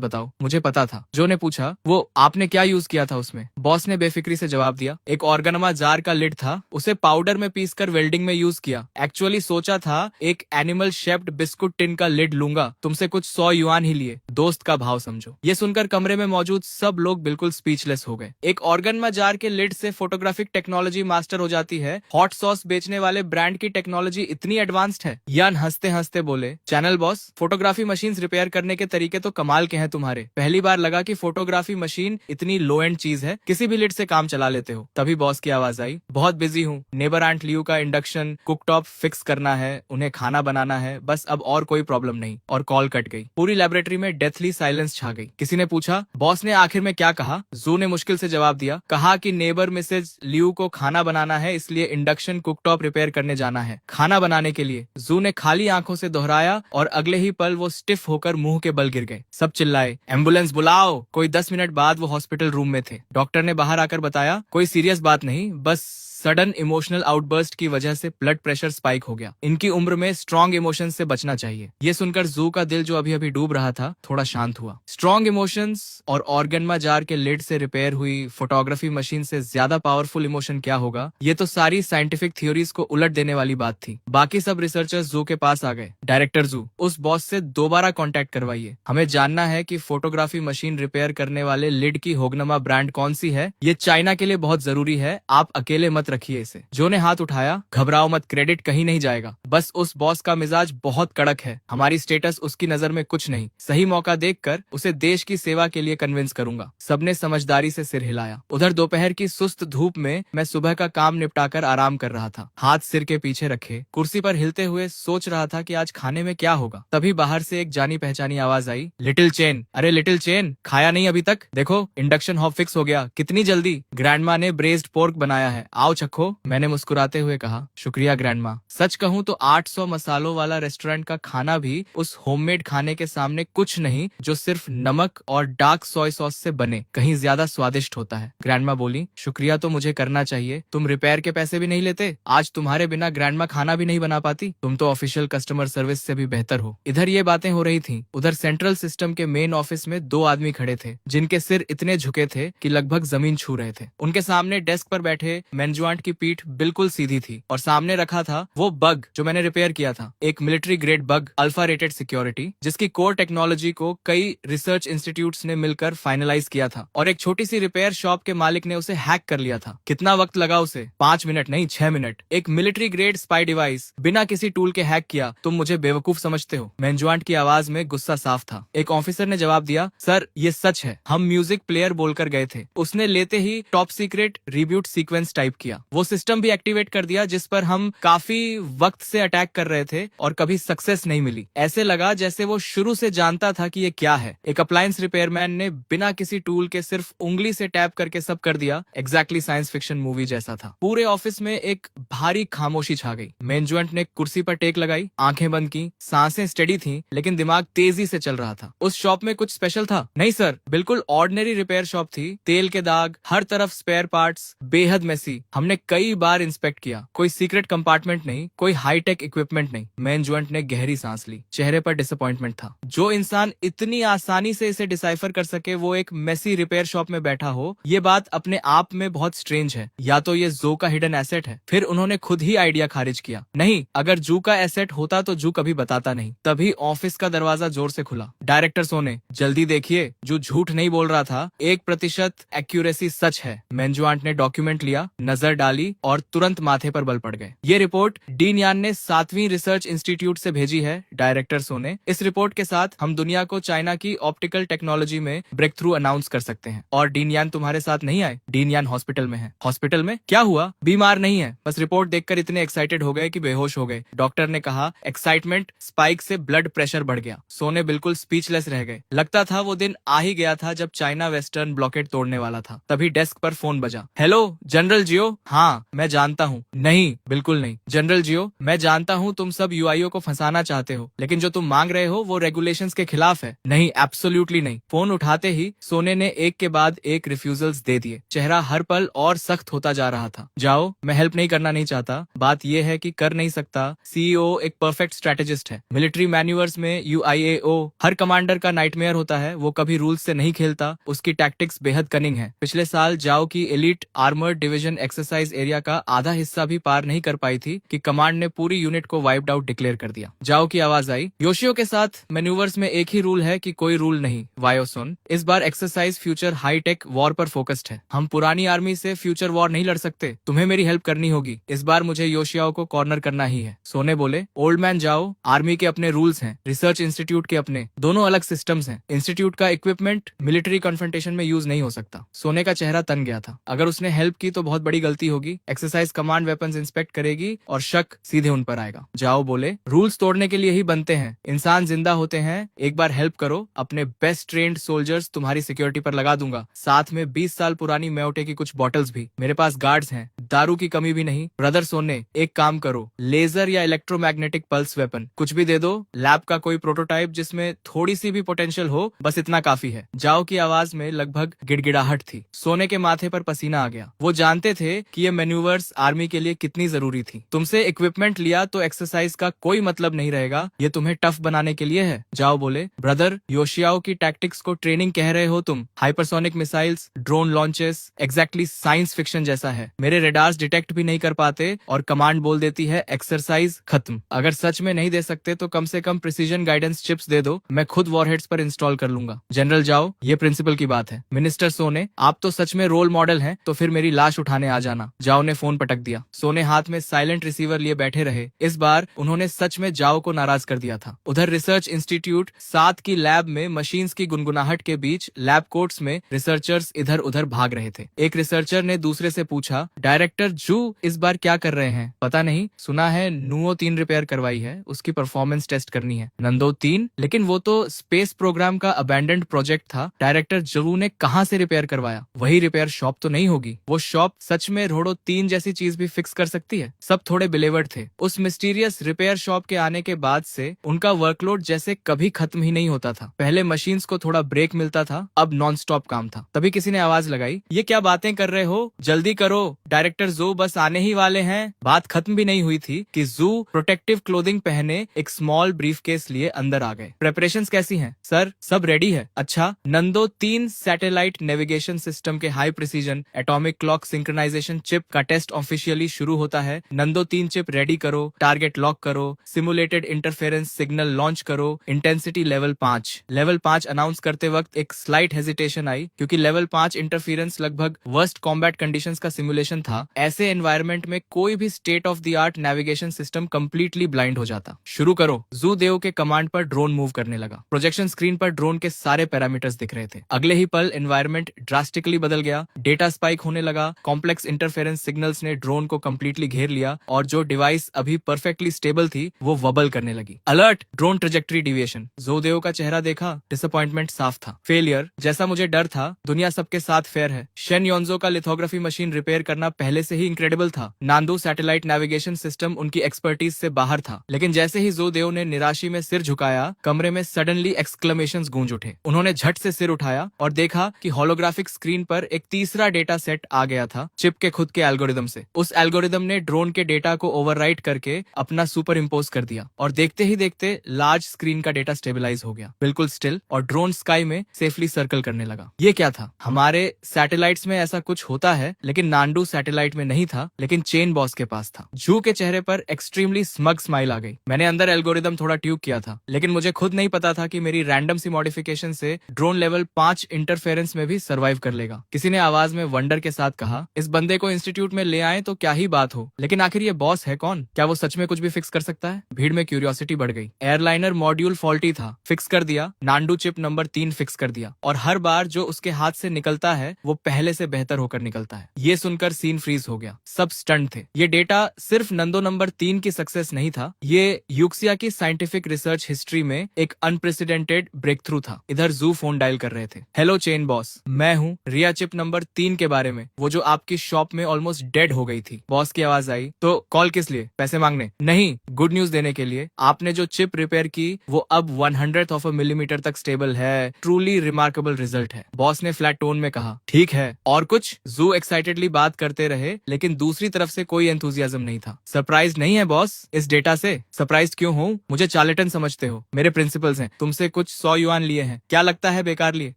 बताओ, मुझे पता था। जो ने पूछा, वो आपने क्या यूज किया था उसमें? बॉस ने बेफिक्री से जवाब दिया, एक ऑर्गेनमा जार का लिड था, उसे पाउडर में पीसकर वेल्डिंग में यूज किया। एक्चुअली सोचा था एक एनिमल शेप्ड बिस्कुट टिन का लिड लूंगा, तुमसे कुछ 100 युआन ही लिए। दोस्त का भाव समझो। ये सुनकर कमरे में मौजूद सब लोग बिल्कुल स्पीचलेस हो गए। एक ऑर्गेनमा जार के लिड से फोटोग्राफिक टेक्नोलॉजी मास्टर हो जाती है। हॉट सॉस बेचने वाले ब्रांड की टेक्नोलॉजी इतनी एडवांस्ड है। यान हंसते हंसते बोले, channel boss, photography machine repair करने के तरीके तो कमाल के हैं तुम्हारे। पहली बार लगा कि फोटोग्राफी मशीन इतनी लो एंड चीज है, किसी भी लिड से काम चला लेते हो। तभी बॉस की आवाज आई, बहुत बिजी हूँ, नेबर आंट लियू का इंडक्शन कुकटॉप फिक्स करना है, उन्हें खाना बनाना है, बस अब और कोई प्रॉब्लम नहीं। और कॉल कट गई। पूरी लैबोरेटरी में डेथली साइलेंस छा गई। किसी ने पूछा, बॉस ने आखिर में क्या कहा? जू ने मुश्किल से जवाब दिया, कहा कि नेबर मिसेज लियू को खाना बनाना है, इसलिए इंडक्शन कुकटॉप रिपेयर करने जाना है। खाना बनाने के लिए? जू ने खाली आंखों से दोहराया और अगले ही पल वो स्टिफ होकर मुंह के बल गिर गए। सब चिल्लाए, एम्बुलेंस बुलाओ। कोई 10 मिनट बाद वो हॉस्पिटल रूम में थे। डॉक्टर ने बाहर आकर बताया, कोई सीरियस बात नहीं, बस सडन इमोशनल आउटबर्स्ट की वजह से ब्लड प्रेशर स्पाइक हो गया। इनकी उम्र में स्ट्रॉन्ग इमोशंस से बचना चाहिए। ये सुनकर जू का दिल जो अभी अभी डूब रहा था थोड़ा शांत हुआ। स्ट्रॉन्ग इमोशंस और ऑर्गेनमा जार के लिड से रिपेयर हुई फोटोग्राफी मशीन से ज्यादा पावरफुल इमोशन क्या होगा? ये तो सारी साइंटिफिक थ्योरीज को उलट देने वाली बात थी। बाकी सब रिसर्चर्स जू के पास आ गए। डायरेक्टर जू, उस बॉस से दोबारा कॉन्टेक्ट करवाइए। हमें जानना है कि फोटोग्राफी मशीन रिपेयर करने वाले लिड की होगनमा ब्रांड कौन सी है। ये चाइना के लिए बहुत जरूरी है, आप अकेले मत रखिए इसे। जो ने हाथ उठाया, घबराओ मत, क्रेडिट कहीं नहीं जाएगा। बस उस बॉस का मिजाज बहुत कड़क है, हमारी स्टेटस उसकी नजर में कुछ नहीं। सही मौका देखकर उसे देश की सेवा के लिए कन्विंस करूंगा। सबने समझदारी से सिर हिलाया। उधर दोपहर की सुस्त धूप में मैं सुबह का काम निपटाकर आराम कर रहा था, हाथ सिर के पीछे रखे, कुर्सी पर हिलते हुए सोच रहा था कि आज खाने में क्या होगा। तभी बाहर से एक जानी पहचानी आवाज आई, लिटिल चेन। अरे लिटिल चेन, खाया नहीं अभी तक? देखो इंडक्शन हॉब फिक्स हो गया। कितनी जल्दी? ग्रैंडमा ने ब्रेस्ड पोर्क बनाया है, आओ चखो, मैंने मुस्कुराते हुए कहा। शुक्रिया ग्रैंडमा। सच कहूँ तो 800 मसालों वाला रेस्टोरेंट का खाना भी उस होममेड खाने के सामने कुछ नहीं जो सिर्फ नमक और डार्क सोय सॉस से बने, कहीं ज्यादा स्वादिष्ट होता है। ग्रैंडमा बोली, शुक्रिया तो मुझे करना चाहिए, तुम रिपेयर के पैसे भी नहीं लेते। आज तुम्हारे बिना ग्रैंडमा खाना भी नहीं बना पाती। तुम तो ऑफिशियल कस्टमर सर्विस से भी बेहतर हो। इधर ये बातें हो रही थी, उधर सेंट्रल सिस्टम के मेन ऑफिस में 2 आदमी खड़े थे जिनके सिर इतने झुके थे कि लगभग जमीन छू रहे थे। उनके सामने डेस्क पर बैठे मेन्जुआंट की पीठ बिल्कुल सीधी थी और सामने रखा था वो बग जो मैंने रिपेयर किया था, एक military grade bug, alpha rated security, जिसकी कोर टेक्नोलॉजी को कई रिसर्च इंस्टीट्यूट्स ने मिलकर फाइनलाइज किया था और एक छोटी सी रिपेयर शॉप के मालिक ने उसे हैक कर लिया था। कितना वक्त लगा उसे? 5 मिनट नहीं, 6 मिनट। एक मिलिट्री ग्रेड स्पाई डिवाइस बिना किसी टूल के हैक किया। तुम मुझे बेवकूफ समझते हो? मेन्जुआंट की आवाज में गुस्सा साफ था। एक ऑफिसर ने जवाब दिया, सर ये सच है, हम म्यूजिक प्लेयर बोलकर गए थे। उसने लेते ही top secret reboot sequence type किया, वो सिस्टम भी एक्टिवेट कर दिया जिस पर हम काफी वक्त से अटैक कर रहे थे और कभी सक्सेस नहीं मिली। ऐसे लगा जैसे वो शुरू से जानता था कि ये क्या है। एक अप्लायंस रिपेयरमैन ने बिना किसी टूल के सिर्फ उंगली से टैप करके सब कर दिया। एग्जैक्टली साइंस फिक्शन मूवी जैसा था। पूरे ऑफिस में एक भारी खामोशी छा गई। मेन्जुएंट ने कुर्सी पर टेक लगाई, आंखें बंद की, सांसें स्टेडी थी लेकिन दिमाग तेजी से चल रहा था। उस शॉप में कुछ स्पेशल था? नहीं सर, बिल्कुल ऑर्डिनरी रिपेयर शॉप थी। तेल के दाग, हर तरफ स्पेयर पार्ट्स, बेहद मेसी। हमने कई बार इंस्पेक्ट किया, कोई सीक्रेट कंपार्टमेंट नहीं, कोई हाईटेक इक्विपमेंट नहीं। मेन्जुएंट ने गहरी सांस ली, चेहरे पर डिसअपॉइंटमेंट था। जो इंसान इतनी आसानी से इसे डिसाइफर कर सके वो एक मेसी रिपेयर शॉप में बैठा हो, ये बात अपने आप में बहुत स्ट्रेंज है। या तो ये जू का हिडन एसेट है। फिर उन्होंने खुद ही आइडिया खारिज किया, नहीं, अगर जू का एसेट होता तो जू कभी बताता नहीं। तभी ऑफिस का दरवाजा जोर से खुला। डायरेक्टर सोने, जल्दी देखिए, जो झूठ नहीं बोल रहा था, 1% एक्यूरेसी सच है। मेन्जुआंट ने डॉक्यूमेंट लिया, नजर डाली और तुरंत माथे पर बल पड़ गए। ये रिपोर्ट डीन यान ने 7वीं रिसर्च इंस्टीट्यूट से भेजी है। डायरेक्टर सोने, इस रिपोर्ट के साथ हम दुनिया को चाइना की ऑप्टिकल टेक्नोलॉजी में ब्रेक थ्रू अनाउंस कर सकते हैं। और डीन यान तुम्हारे साथ नहीं आए? डीन यान हॉस्पिटल में है। हॉस्पिटल में? क्या हुआ? बीमार नहीं है, बस रिपोर्ट देखकर इतने एक्साइटेड हो गए कि बेहोश हो गए। डॉक्टर ने कहा। एक्साइटमेंट स्पाइक से ब्लड प्रेशर बढ़ गया। सोने बिल्कुल स्पीचलेस रह गए। लगता था वो दिन आ ही गया था जब चाइना वेस्टर्न ब्लॉकेट तोड़ने वाला था। तभी डेस्क पर फोन बजा। हेलो जनरल जियो। हाँ मैं जानता हूँ। नहीं, बिल्कुल नहीं। जनरल जियो, मैं जानता हूँ तुम सब यूआईओ को फंसाना चाहते हो, लेकिन जो तुम मांग रहे हो वो रेगुलेशंस के खिलाफ है। नहीं, एब्सोल्युटली नहीं। फोन उठाते ही सोने ने एक के बाद एक रिफ्यूजल्स दे दिए। चेहरा हर पल और सख्त होता जा रहा था। जाओ, मैं हेल्प नहीं करना नहीं चाहता, बात यह है कि कर नहीं सकता। सीईओ एक परफेक्ट स्ट्रेटेजिस्ट है। मिलिट्री मैन्यूअर्स में यूआईएओ हर कमांडर का नाइटमेयर होता है। वो कभी रूल्स से नहीं खेलता, उसकी टैक्टिक्स बेहद कनिंग है। पिछले साल जाओ की elite armoured division exercise area का आधा हिस्सा भी पार नहीं कर पाई थी कि कमांड ने पूरी यूनिट को वाइप्ड आउट डिक्लेयर कर दिया। जाओ की आवाज आई। योशियो के साथ मैन्यूवर्स में एक ही रूल है कि कोई रूल नहीं। वायो सुन, इस बार एक्सरसाइज फ्यूचर हाईटेक वॉर पर फोकस्ड है। हम पुरानी आर्मी से फ्यूचर वॉर नहीं लड़ सकते। तुम्हें मेरी हेल्प करनी होगी। इस बार मुझे योशियाओ को कॉर्नर करना ही है। सोने बोले, ओल्ड मैन जाओ, आर्मी के अपने रूल्स हैं, रिसर्च इंस्टीट्यूट के अपने, दोनों अलग सिस्टम्स हैं। इंस्टीट्यूट का इक्विपमेंट मिलिट्री कन्फ्रंटेशन में यूज नहीं हो सकता। सोने का चेहरा तन गया था। अगर उसने हेल्प की तो बहुत बड़ी गलती होगी। एक्सरसाइज कमांड वेपन्स इंस्पेक्ट करेगी और शक सीधे उन पर आएगा। जाओ बोले, रूल्स तोड़ने के लिए ही बनते हैं। इंसान जिंदा होते हैं। एक बार हेल्प करो, अपने बेस्ट ट्रेन्ड सोल्जर्स तुम्हारी सिक्योरिटी पर लगा दूंगा, साथ में 20 साल पुरानी म्योटे की कुछ बॉटल्स भी। मेरे पास गार्ड्स हैं, दारू की कमी भी नहीं। ब्रदर सोने, एक काम करो, लेजर या इलेक्ट्रोमैग्नेटिक पल्स वेपन कुछ भी दे दो। लैब का कोई प्रोटोटाइप जिसमें थोड़ी सी भी पोटेंशियल हो, बस इतना काफी है। जाओ की आवाज में लगभग गिड़गिड़ाहट थी। सोने के माथे पर पसीना आ गया। वो जानते थे कि ये मैन्यूवर्स आर्मी के लिए कितनी जरूरी थी। तुमसे इक्विपमेंट लिया तो एक्सरसाइज का कोई मतलब नहीं रहेगा, ये तुम्हें टफ बनाने के लिए है। जाओ बोले, ब्रदर योशियाओ की टैक्टिक्स को ट्रेनिंग कह रहे हो तुम। Hypersonic missiles, drone launches, exactly science fiction जैसा है। मेरे रेडार्स डिटेक्ट भी नहीं कर पाते और कमांड बोल देती है एक्सरसाइज खत्म। अगर सच में नहीं दे सकते तो कम से कम प्रिसीजन गाइडेंस चिप्स दे दो, मैं खुद वॉरहेड्स पर इंस्टॉल कर लूंगा। जनरल जाओ, ये प्रिंसिपल की बात है। मिनिस्टर सोने, आप तो सच में रोल मॉडल हैं, तो फिर मेरी लाश उठाने आ जाना। जाओ ने फोन पटक दिया। सोने हाथ में साइलेंट रिसीवर लिए बैठे रहे। इस बार उन्होंने सच में जाओ को नाराज कर दिया था। उधर रिसर्च इंस्टीट्यूट 7 की लैब में मशीन्स की गुनगुनाहट के बीच लैब कोट्स में रिसर्चर्स इधर उधर भाग रहे थे। एक रिसर्चर ने दूसरे से पूछा, डायरेक्ट डायरेक्टर जू इस बार क्या कर रहे हैं पता नहीं, सुना है नुओ 3 रिपेयर करवाई है, उसकी परफॉर्मेंस टेस्ट करनी है। नंदो 3, लेकिन वो तो स्पेस प्रोग्राम का अबैंडन्ड प्रोजेक्ट था। डायरेक्टर जू ने कहाँ से रिपेयर करवाया? वही रिपेयर शॉप तो नहीं होगी? वो शॉप सच में रोडो 3 जैसी चीज भी फिक्स कर सकती है? सब थोड़े बिलीवर्ड थे। उस मिस्टीरियस रिपेयर शॉप के आने के बाद से उनका वर्कलोड जैसे कभी खत्म ही नहीं होता था। पहले मशीन्स को थोड़ा ब्रेक मिलता था, अब नॉन स्टॉप काम था। तभी किसी ने आवाज लगाई, ये क्या बातें कर रहे हो, जल्दी करो, डायरेक्टर जू बस आने ही वाले हैं। बात खत्म भी नहीं हुई थी कि जू प्रोटेक्टिव क्लोथिंग पहने एक स्मॉल ब्रीफकेस लिए अंदर आ गए। प्रेपरेशंस कैसी हैं? सर सब रेडी है। अच्छा, नंदो 3 सैटेलाइट नेविगेशन सिस्टम के high precision atomic clock synchronization chip का टेस्ट ऑफिशियली शुरू होता है। नंदो 3 चिप रेडी करो, टारगेट लॉक करो, सिमुलेटेड इंटरफेरेंस सिग्नल लॉन्च करो, इंटेंसिटी लेवल 5। लेवल 5 अनाउंस करते वक्त एक स्लाइट हेजिटेशन आई, क्योंकि लेवल 5 इंटरफेरेंस लगभग वर्स्ट कॉम्बैट कंडीशंस का सिमुलेशन था। ऐसे एनवायरनमेंट में कोई भी state of the art navigation system completely blind हो जाता। शुरू करो। जू देव के कमांड पर ड्रोन मूव करने लगा। प्रोजेक्शन स्क्रीन पर ड्रोन के सारे पैरामीटर्स दिख रहे थे। अगले ही पल एनवायरनमेंट ड्रास्टिकली बदल गया। डेटा स्पाइक होने लगा। कॉम्प्लेक्स इंटरफेरेंस सिग्नल्स ने ड्रोन को कंप्लीटली घेर लिया और जो डिवाइस अभी परफेक्टली स्टेबल थी वो वबल करने लगी। Alert, drone trajectory deviation. Jodev का चेहरा देखा, डिसअपॉइंटमेंट साफ था। फेलियर, जैसा मुझे डर था। दुनिया सबके साथ फेयर है। शेन योंजो का लिथोग्राफी मशीन रिपेयर करना पहले से ही इनक्रेडिबल था। नांदू सैटेलाइट नेविगेशन सिस्टम उनकी एक्सपर्टीज से बाहर था। लेकिन जैसे ही जोदेव ने निराशी में सिर झुकाया, कमरे में सडनली एक्सक्लेमेशंस गूंज उठे। उन्होंने झट से सिर उठाया और देखा कि होलोग्राफिक स्क्रीन पर एक तीसरा डेटा सेट आ गया था, चिप के खुद के एल्गोरिदम से। उस एल्गोरिदम ने ड्रोन के डेटा को ओवरराइट करके अपना सुपर इम्पोज कर दिया और देखते ही देखते लार्ज स्क्रीन का डेटा स्टेबलाइज हो गया, बिल्कुल स्टिल, और ड्रोन स्काई में सेफली सर्कल करने लगा। ये क्या था? हमारे सैटेलाइट्स में ऐसा कुछ होता है, लेकिन नांडू सैटेलाइट में नहीं था, लेकिन चेन बॉस के पास था। जू के चेहरे पर एक्सट्रीमली स्मग स्माइल आ गई। मैंने अंदर एल्गोरिदम थोड़ा ट्यूक किया था, लेकिन मुझे खुद नहीं पता था कि मेरी रैंडम सी मॉडिफिकेशन से ड्रोन लेवल 5 इंटरफेरेंस में भी सर्वाइव कर लेगा। किसी ने आवाज में वंडर के साथ कहा, इस बंदे को इंस्टीट्यूट में ले आए तो क्या ही बात हो, लेकिन आखिर ये बॉस है कौन? क्या वो सच में कुछ भी फिक्स कर सकता है? भीड़ में क्यूरियोसिटी बढ़ गई। एयरलाइनर मॉड्यूल फॉल्टी था, फिक्स कर दिया। नांडू चिप नंबर 3 फिक्स कर दिया, और हर बार जो उसके हाथ से निकलता है वो पहले से बेहतर होकर निकलता है। ये सुनकर सीन फ्रीज हो गया। सब स्टंट थे। ये डेटा सिर्फ नंदो नंबर 3 की सक्सेस नहीं था, ये यूक्सिया की साइंटिफिक रिसर्च हिस्ट्री में एक अनप्रेसिडेंटेड ब्रेक थ्रू था। इधर जू फोन डायल कर रहे थे। हेलो चेन बॉस, मैं हूँ। रिया चिप नंबर 3 के बारे में, वो जो आपकी शॉप में ऑलमोस्ट डेड हो गई थी। बॉस की आवाज आई, तो कॉल किस लिए? पैसे मांगने? नहीं, गुड न्यूज देने के लिए। आपने जो चिप रिपेयर की वो अब 100th ऑफ अ मिलीमीटर तक स्टेबल है। ट्रूली रिमार्केबल रिजल्ट है। बॉस ने फ्लैट टोन में कहा। ठीक है, और कुछ? जू एक्साइटेडली बात करते रहे, लेकिन दूसरी तरफ से कोई एंथुजियाज्म नहीं था। सरप्राइज नहीं है बॉस इस डेटा से? सरप्राइज क्यों हूँ? मुझे चार्लेटन समझते हो? मेरे प्रिंसिपल्स हैं, तुमसे कुछ 100 युआन लिए हैं, क्या लगता है बेकार लिए?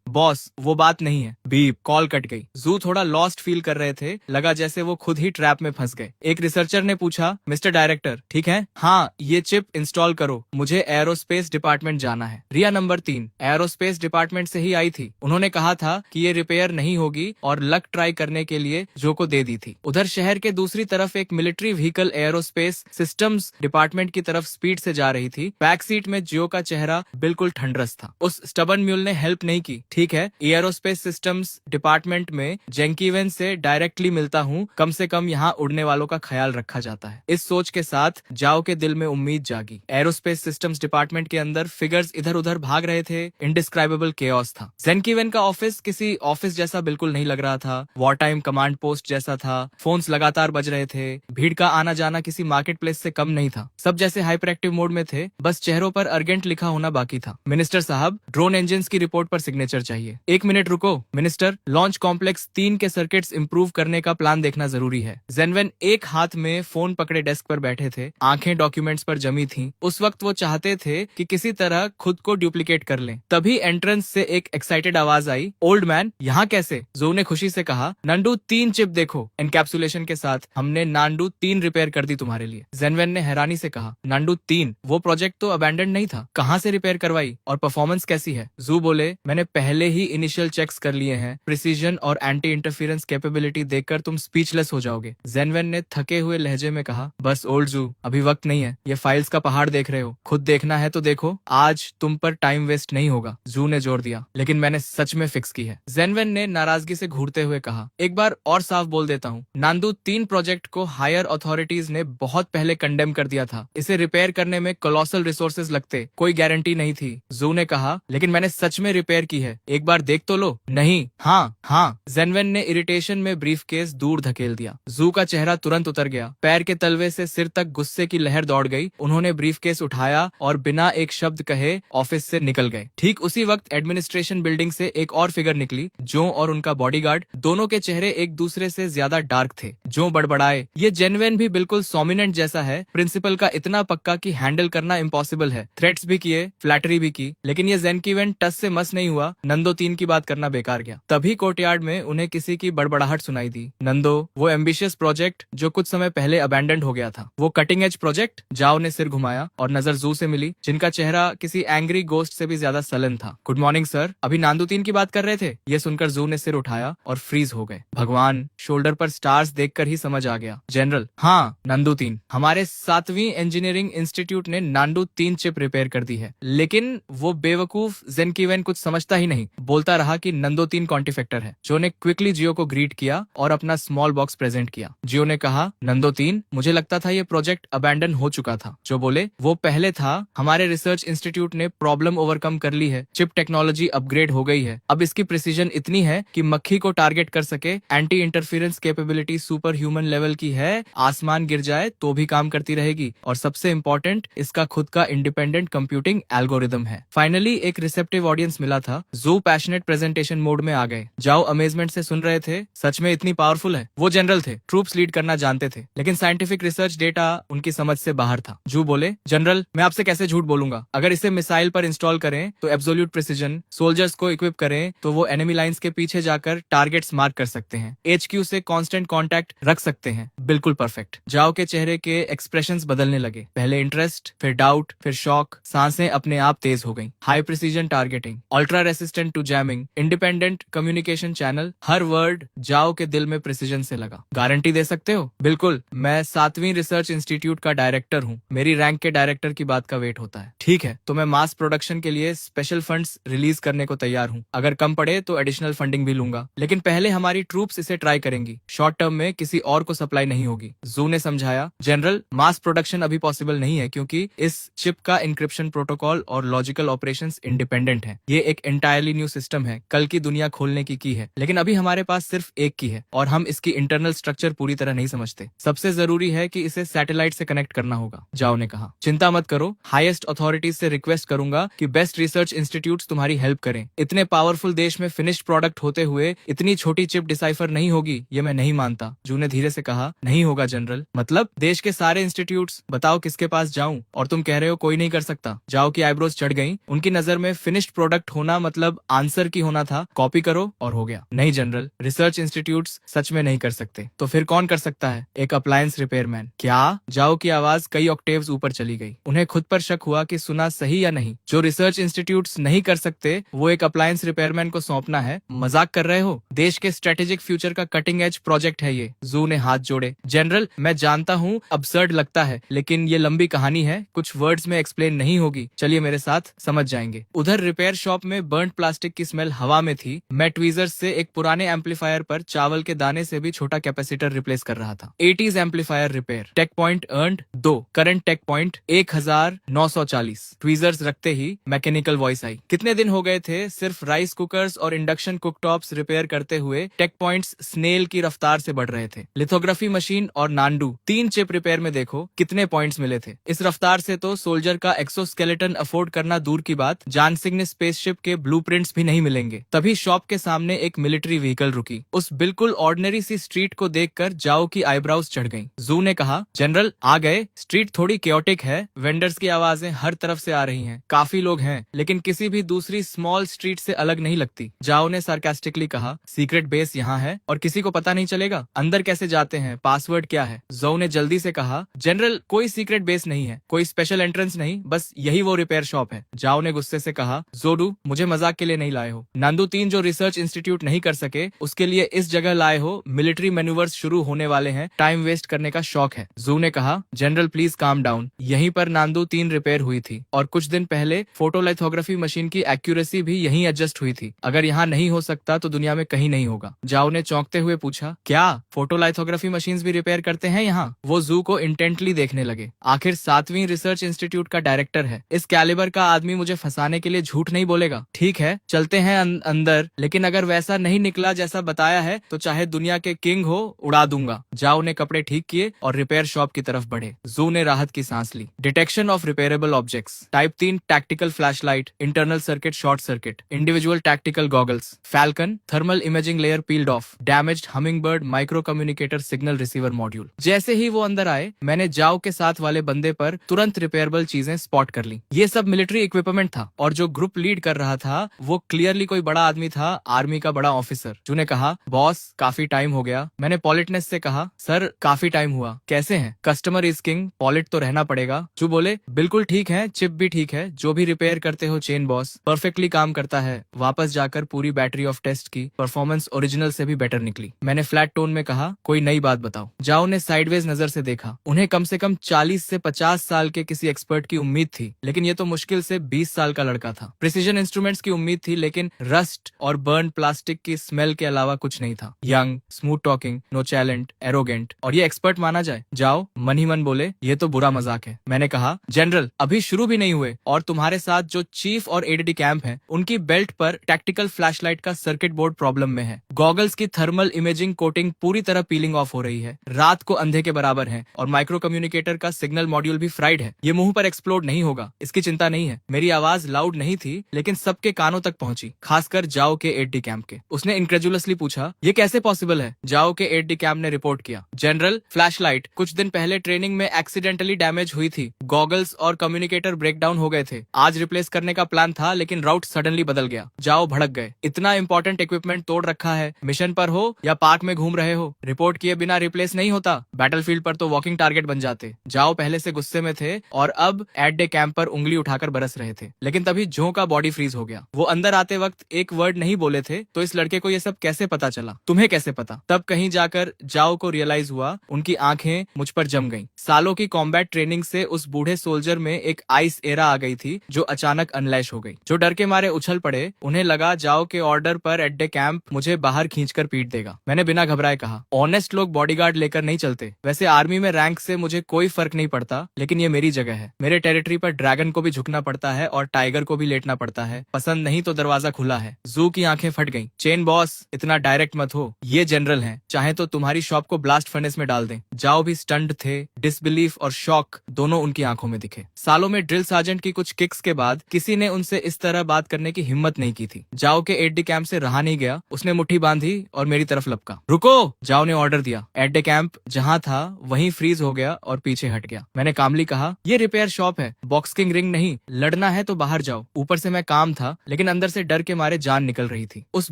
बॉस वो बात नहीं है। बीप, कॉल कट गई। जू थोड़ा लॉस्ट फील कर रहे थे, लगा जैसे वो खुद ही ट्रैप में फंस गए। एक रिसर्चर ने पूछा, मिस्टर डायरेक्टर ठीक है? हाँ, ये चिप इंस्टॉल करो, मुझे एरोस्पेस डिपार्टमेंट जाना है। रिया नंबर 3 एरोस्पेस डिपार्टमेंट से ही आई थी। उन्होंने कहा था कि ये रिपेयर नहीं होगी और लक ट्राई करने के लिए जो को दे दी थी। उधर शहर के दूसरी तरफ एक military vehicle aerospace systems department की तरफ स्पीड से जा रही थी। बैक सीट में जियो का चेहरा बिल्कुल ठंडरस था। उस स्टबन म्यूल ने हेल्प नहीं की। ठीक है, एरोस्पेस सिस्टम्स डिपार्टमेंट में जेंकीवेन से डायरेक्टली मिलता हूँ, कम से कम यहाँ उड़ने वालों का ख्याल रखा जाता है। इस सोच के साथ जाओ के दिल में उम्मीद जागी। एरोस्पेस सिस्टम्स डिपार्टमेंट के अंदर फिगर्स इधर उधर भाग रहे थे। इंडिस्क्राइबेबल केओस था। जेंकीवेन का ऑफिस किसी ऑफिस जैसा बिल्कुल नहीं लग रहा था। वॉर टाइम कमांड पोस्ट जैसा था। फोन्स लगातार बज रहे थे। भीड़ का आना जाना किसी मार्केट प्लेस से कम नहीं था। सब जैसे हाइपर एक्टिव मोड में थे, बस चेहरों पर अर्जेंट लिखा होना बाकी था। मिनिस्टर साहब, ड्रोन इंजन की रिपोर्ट पर सिग्नेचर चाहिए। 1 मिनट रुको मिनिस्टर, लॉन्च कॉम्प्लेक्स 3 के सर्किट्स इंप्रूव करने का प्लान देखना जरूरी है। जेनवेन एक हाथ में फोन पकड़े डेस्क पर बैठे थे, आंखें डॉक्यूमेंट्स पर जमी थीं। उस वक्त वो चाहते थे कि किसी तरह खुद को डुप्लीकेट कर लें। तभी एंट्रेंस से एक एक्साइटेड आवाज आई, ओल्ड मैन यहाँ कैसे? जो ने खुशी से कहा, नांडू 3 चिप देखो, एनकैप्सुलेशन के साथ हमने नांडू 3 रिपेयर कर दी तुम्हारे लिए। जेनवेन ने हैरानी से कहा, नांडू 3? वो प्रोजेक्ट तो अबैंडन नहीं था, कहाँ से रिपेयर करवाई और परफॉर्मेंस कैसी है? जू बोले, मैंने पहले ही इनिशियल चेक्स कर लिए हैं। प्रिसीजन और एंटी इंटरफेरेंस कैपेबिलिटी देखकर तुम स्पीचलेस हो जाओगे। जेनवेन ने थके हुए लहजे में कहा, बस ओल्ड जू, अभी वक्त नहीं है। ये फाइल्स का पहाड़ देख रहे हो, खुद देखना है तो देखो, आज तुम पर टाइम वेस्ट नहीं होगा। जू ने जोर दिया, लेकिन मैंने सच में फिक्स की है। जेनवेन ने नाराजगी से घूरते हुए कहा, एक बार और साफ बोल देता हूँ, हूँ। नांदू 3 प्रोजेक्ट को हायर अथॉरिटीज ने बहुत पहले कंडेम कर दिया था। इसे रिपेयर करने में कोलोसल रिसोर्सेज लगते, कोई गारंटी नहीं थी। जू ने कहा, लेकिन मैंने सच में रिपेयर की है, एक बार देख तो लो। नहीं, हाँ हाँ। जेनवेन ने इरिटेशन में ब्रीफकेस दूर धकेल दिया। जू का चेहरा तुरंत उतर गया, पैर के तलवे से सिर तक गुस्से की लहर दौड़ गई। उन्होंने ब्रीफकेस उठाया और बिना एक शब्द कहे ऑफिस से निकल गए। ठीक उसी वक्त एडमिनिस्ट्रेशन बिल्डिंग से एक और फिगर निकली। जो और उनका बॉडीगार्ड, दोनों के चेहरे एक दूसरे से ज्यादा डार्क थे। जो बड़बड़ाए, ये जेनवेन भी बिल्कुल सोमिनेंट जैसा है, प्रिंसिपल का इतना पक्का कि हैंडल करना इम्पॉसिबल है। थ्रेट्स भी किए, फ्लैटरी भी की, लेकिन ये जेनकीवेन टस से मस नहीं हुआ। नंदो 3 की बात करना बेकार गया। तभी कोर्टयार्ड में उन्हें किसी की बड़बड़ाहट सुनाई दी। नंदो, वो एम्बिशियस प्रोजेक्ट जो कुछ समय पहले अबैंडन हो गया था, वो कटिंग एज प्रोजेक्ट? जाओ ने सिर घुमाया और नजर जू से मिली, जिनका चेहरा किसी एंग्री गोस्ट से भी ज्यादा सलन था। गुड मॉर्निंग सर, अभी नांदू 3 की बात कर रहे थे। ये सुनकर जू ने सिर उठाया और फ्रीज हो गए। भगवान, शोल्डर पर स्टार्स देखकर ही समझ आ गया। जनरल, हाँ नांदू 3, हमारे 7वीं इंजीनियरिंग इंस्टीट्यूट ने नांदू 3 चिप रिपेयर कर दी है। लेकिन वो बेवकूफ जेनकीवेन कुछ समझता ही नहीं, बोलता रहा कि नंदो 3 कॉन्टिफेक्टर है। जो ने क्विकली जियो को ग्रीट किया और अपना स्मॉल बॉक्स प्रेजेंट किया। जियो ने कहा, नंदो 3, मुझे लगता था ये प्रोजेक्ट अबैंडन हो चुका था। जो बोले, वो पहले था, हमारे रिसर्च इंस्टीट्यूट ने प्रॉब्लम ओवरकम कर ली है, चिप टेक्नोलॉजी अपग्रेड हो गई है। अब इसकी प्रिसीजन इतनी है कि मक्खी को टारगेट कर सके, anti interference capability super human level की है, आसमान गिर जाए तो भी काम करती रहेगी, और सबसे इम्पोर्टेंट, इसका खुद का इंडिपेंडेंट कंप्यूटिंग एल्गोरिदम है। फाइनली एक रिसेप्टिव ऑडियंस मिला था। जू पैशनेट प्रेजेंटेशन मोड में आ गए। जाओ अमेजमेंट से सुन रहे थे, सच में इतनी पावरफुल है। वो जनरल थे, ट्रूप्स लीड करना जानते थे, लेकिन साइंटिफिक रिसर्च डेटा उनकी समझ से बाहर था। जू बोले, जनरल, मैं आपसे कैसे झूठ बोलूंगा? अगर इसे मिसाइल पर इंस्टॉल करें तो एब्सोल्यूट प्रिसीजन, सोल्जर्स को इक्विप करें तो वो एनिमी लाइंस के पीछे जाकर टारगेट्स मार्क कर सकते हैं, HQ से कांस्टेंट कांटेक्ट रख सकते हैं, बिल्कुल परफेक्ट। जाओ के चेहरे के एक्सप्रेशंस बदलने लगे, पहले इंटरेस्ट, फिर डाउट, फिर शॉक। सांसें अपने आप तेज हो गईं। High precision targeting, ultra resistant to jamming, independent communication channel, हर वर्ड जाओ के दिल में प्रिसीजन से लगा। गारंटी दे सकते हो? बिल्कुल, मैं 7वीं रिसर्च इंस्टीट्यूट का डायरेक्टर हूँ, मेरी रैंक के डायरेक्टर की बात का वेट होता है। ठीक है, तो मैं मास प्रोडक्शन के लिए स्पेशल फंड्स रिलीज करने को तैयार हूँ, अगर कम पड़े तो एडिशनल फंडिंग भी लूंगा, लेकिन पहले हमारी ट्रूप्स इसे ट्राई करेंगी, शॉर्ट टर्म में किसी और को सप्लाई नहीं होगी। जू ने समझाया, जनरल, मास प्रोडक्शन अभी पॉसिबल नहीं है क्योंकि इस चिप का इंक्रिप्शन प्रोटोकॉल और लॉजिकल ऑपरेशंस इंडिपेंडेंट है। ये एक एंटायरली न्यू सिस्टम है, कल की दुनिया खोलने की है, लेकिन अभी हमारे पास सिर्फ एक की है और हम इसकी इंटरनल स्ट्रक्चर पूरी तरह नहीं समझते। सबसे जरूरी है कि इसे सैटेलाइट से कनेक्ट करना होगा। जाओ ने कहा, चिंता मत करो, हाईएस्ट अथॉरिटीज से रिक्वेस्ट करूंगा कि बेस्ट रिसर्च इंस्टीट्यूट्स तुम्हारी हेल्प करें। इतने पावरफुल देश में फिनिश्ड प्रोडक्ट होते हुए इतनी छोटी चिप डिसाइफर नहीं होगी, ये मैं नहीं मानता। जू ने धीरे से कहा, नहीं होगा जनरल, मतलब देश के सारे इंस्टीट्यूट्स, बताओ किसके पास जाऊं? और तुम कह रहे हो कोई नहीं कर सकता। जाओ की आईब्रोज चढ़ गई, उनकी नजर में फिनिश्ड प्रोडक्ट होना मतलब आंसर की होना था, कॉपी करो और हो गया। नहीं जनरल, रिसर्च इंस्टीट्यूट्स सच में नहीं कर सकते। तो फिर कौन कर सकता है? एक अप्लायंस रिपेयरमैन। क्या? जाओ की आवाज कई ऑक्टेव्स ऊपर चली गई। उन्हें खुद पर शक हुआ कि सुना सही या नहीं। जो रिसर्च इंस्टीट्यूट्स नहीं कर सकते वो एक अप्लायंस रिपेयरमैन को सौंपना है? मजाक कर रहे हो? देश के स्ट्रेटेजिक फ्यूचर का कटिंग एज प्रोजेक्ट है ये। जू ने हाथ जोड़े। जनरल, मैं जानता हूँ अबसर्ड लगता है, लेकिन ये लंबी कहानी है, कुछ वर्ड्स में एक्सप्लेन नहीं होगी। चलिए मेरे साथ, समझ जाएंगे। उधर रिपेयर शॉप में बर्न्ड प्लास्टिक की स्मेल हवा में थी। मैं ट्वीजर्स से एक पुराने एम्पलीफायर पर चावल के दाने से भी छोटा कैपेसिटर रिप्लेस कर रहा था। 80s amplifier repair. Tech point earned 2, current tech point 1940। Tweezers रखते ही मैकेनिकल वॉइस आई। कितने दिन हो गए थे सिर्फ राइस कुकर्स और इंडक्शन कुकटॉप्स रिपेयर करते हुए टेक पॉइंट्स स्नेल की रफ्तार से बढ़ रहे थे। लिथोग्राफी मशीन और नांडू 3 चिप रिपेयर में देखो कितने पॉइंट्स मिले थे। इस रफ्तार से तो सोल्जर का एक्सोस्केलेटन अफोर्ड करना दूर की बात, जानसिंह ने स्पेसशिप के ब्लूप्रिंट्स भी नहीं मिलेंगे। तभी शॉप के सामने एक मिलिट्री व्हीकल रुकी। उस बिल्कुल ऑर्डिनरी सी स्ट्रीट को देखकर जाओ की आईब्राउज चढ़ गईं। जू ने कहा, जनरल आ गए। स्ट्रीट थोड़ी केओटिक है, वेंडर्स की आवाजें हर तरफ से आ रही हैं, काफी लोग हैं, लेकिन किसी भी दूसरी स्मॉल स्ट्रीट से अलग नहीं लगती। जाओ ने सार्कास्टिकली कहा, सीक्रेट बेस यहाँ है और किसी को पता नहीं चलेगा? अंदर कैसे जाते हैं? पासवर्ड क्या है? जो ने जल्दी से कहा, जनरल कोई सीक्रेट बेस नहीं है, कोई स्पेशल एंट्रेंस नहीं, बस यही वो रिपेयर शॉप है। जाओ ने गुस्से से कहा, जोडू मुझे मजाक के लिए नहीं लाए हो। नांदू 3 जो रिसर्च इंस्टीट्यूट नहीं कर सके उसके लिए इस जगह लाए हो। मिलिट्री मैन्यूवर्स शुरू होने वाले हैं, टाइम वेस्ट करने का शौक है। जू ने कहा, जनरल प्लीज काम डाउन। यहीं पर नांदू 3 रिपेयर हुई थी और कुछ दिन पहले फोटोलिथोग्राफी मशीन की एक्यूरेसी भी यहीं एडजस्ट हुई थी। अगर यहाँ नहीं हो सकता तो दुनिया में कहीं नहीं होगा। जाओ ने चौंकते हुए पूछा, क्या फोटोलाइथोग्राफी मशीन्स भी रिपेयर करते हैं यहाँ? वो जू को इंटेंटली देखने लगे। आखिर 7वीं रिसर्च इंस्टीट्यूट का डायरेक्टर है, इस कैलिबर का आदमी मुझे फंसाने के लिए झूठ नहीं बोलेगा। ठीक है, चलते हैं अंदर, लेकिन अगर वैसा नहीं निकला जैसा बताया है तो चाहे दुनिया के किंग हो, उड़ा दूंगा। जाओ ने कपड़े ठीक किए और रिपेयर शॉप की तरफ बढ़े। जू ने राहत की सांस ली। Detection of repairable objects, type 3 tactical flashlight, internal circuit short circuit, individual tactical goggles, falcon thermal imaging layer peeled off, damaged hummingbird micro communicator signal receiver module. जैसे ही वो अंदर आए, मैंने जाओ के साथ वाले बंदे पर तुरंत रिपेयरेबल चीजें स्पॉट कर ली। ये सब मिलिट्री इक्विपमेंट था और जो ग्रुप लीड कर रहा था वो क्लियरली कोई बड़ा आदमी था, आर्मी का बड़ा ऑफिसर। जू ने कहा, बॉस काफी टाइम हो गया। मैंने पॉलिटनेस से कहा, सर काफी टाइम हुआ, कैसे हैं? कस्टमर इज किंग, पॉलिट तो रहना पड़ेगा। जू बोले, बिल्कुल ठीक है, चिप भी ठीक है, जो भी रिपेयर करते हो चेन बॉस परफेक्टली काम करता है। वापस जाकर पूरी बैटरी ऑफ टेस्ट की, परफॉर्मेंस ओरिजिनल से भी बेटर निकली। मैंने फ्लैट टोन में कहा, कोई नई बात बताओ। जाओ ने साइडवेज नजर से देखा। उन्हें कम से कम 40 से 50 साल के किसी एक्सपर्ट की उम्मीद थी, लेकिन ये तो मुश्किल से 20 साल का लड़का था। प्रिसीजन इंस्ट्रूमेंट्स की उम्मीद थी, लेकिन रस्ट और बर्न प्लास्टिक की स्मेल के अलावा कुछ नहीं था। Young, smooth talking, nonchalant, arrogant, और ये एक्सपर्ट माना जाए। जाओ मन ही मन बोले, ये तो बुरा मजाक है। मैंने कहा, जनरल अभी शुरू भी नहीं हुए और तुम्हारे साथ जो चीफ और एडीडी कैंप है, उनकी बेल्ट पर टैक्टिकल फ्लैशलाइट का सर्किट बोर्ड प्रॉब्लम में है। गॉगल्स की थर्मल इमेजिंग कोटिंग पूरी तरह पीलिंग ऑफ हो रही है, रात को अंधे के बराबर है, और माइक्रो कम्युनिकेटर का सिग्नल मॉड्यूल भी फ्राइड है। ये मुंह पर एक्सप्लोड नहीं होगा, इसकी चिंता नहीं है। मेरी आवाज लाउड नहीं थी, लेकिन सबके कानों तक पहुंची, खासकर जाओ के एडीडी कैंप के। उसने इनक्रेजुलसली पूछा, ये कैसे पॉसिबल है? जाओ के एडीडी कैंप ने रिपोर्ट किया, जनरल फ्लैशलाइट कुछ दिन पहले ट्रेनिंग में एक्सीडेंटली डैमेज हुई थी। गॉगल्स और कम्युनिकेटर ब्रेकडाउन हो गए थे। आज रिप्लेस करने का प्लान था, लेकिन राउट सडनली बदल गया। जाओ भड़क गए, इतना इंपॉर्टेंट इक्विपमेंट तोड़ रखा है, मिशन पर हो या पार्क में घूम रहे हो, रिपोर्ट किए बिना रिप्लेस नहीं होता। बैटलफील्ड पर तो वॉकिंग टारगेट बन जाते। जाओ पहले से गुस्से में थे और अब एट डे कैंप पर उंगली उठाकर बरस रहे थे, लेकिन तभी जो का बॉडी फ्रीज हो गया। वो अंदर आते वक्त एक वर्ड नहीं बोले थे, तो इस लड़के को ये सब कैसे पता चला? तुम्हें कैसे पता? तब कहीं जाकर जाओ को रियलाइज हुआ, उनकी आंखें मुझ पर जम गईं। सालों की कॉम्बैट ट्रेनिंग से उस बूढ़े सोल्जर में एक आइस एरा आ गई थी, जो अचानक अनलैश हो गई। जो डर के मारे उछल पड़े। उन्हें लगा जाओ के ऑर्डर पर एट डे कैंप मुझे बाहर खींचकर पीट देगा। मैंने बिना घबराए कहा, ऑनेस्ट लोग बॉडीगार्ड लेकर नहीं चलते। वैसे आर्मी में रैंक से मुझे कोई फर्क नहीं पड़ता, लेकिन ये मेरी जगह है। मेरे टेरिटरी पर ड्रैगन को भी झुकना पड़ता है और टाइगर को भी लेटना पड़ता है। पसंद नहीं तो दरवाजा खुला है। जू की आंखें फट गईं। चेन बॉस इतना डायरेक्ट मत हो, ये जनरल हैं, चाहे तो तुम्हारी शॉप को ब्लास्ट फर्नेस में डाल दें। जाओ भी स्टंट थे। डिसबिलीफ और शॉक दोनों उनकी आंखों में दिखे। सालों में ड्रिल सार्जेंट की कुछ किक्स के बाद किसी ने उनसे इस तरह बात करने की हिम्मत नहीं की थी। जाओ के एट डे कैंप से रहा नहीं गया। उसने मुट्ठी बांधी और मेरी तरफ लपका। रुको, जाओ ने ऑर्डर दिया। एट डे कैंप जहां था वहीं फ्रीज हो गया और पीछे हट गया। मैंने कामली कहा, ये रिपेयर शॉप है, बॉक्सिंग रिंग नहीं। लड़ना है तो बाहर जाओ। ऊपर से मैं काम था, लेकिन अंदर से डर के मारे जान निकल रही थी। उस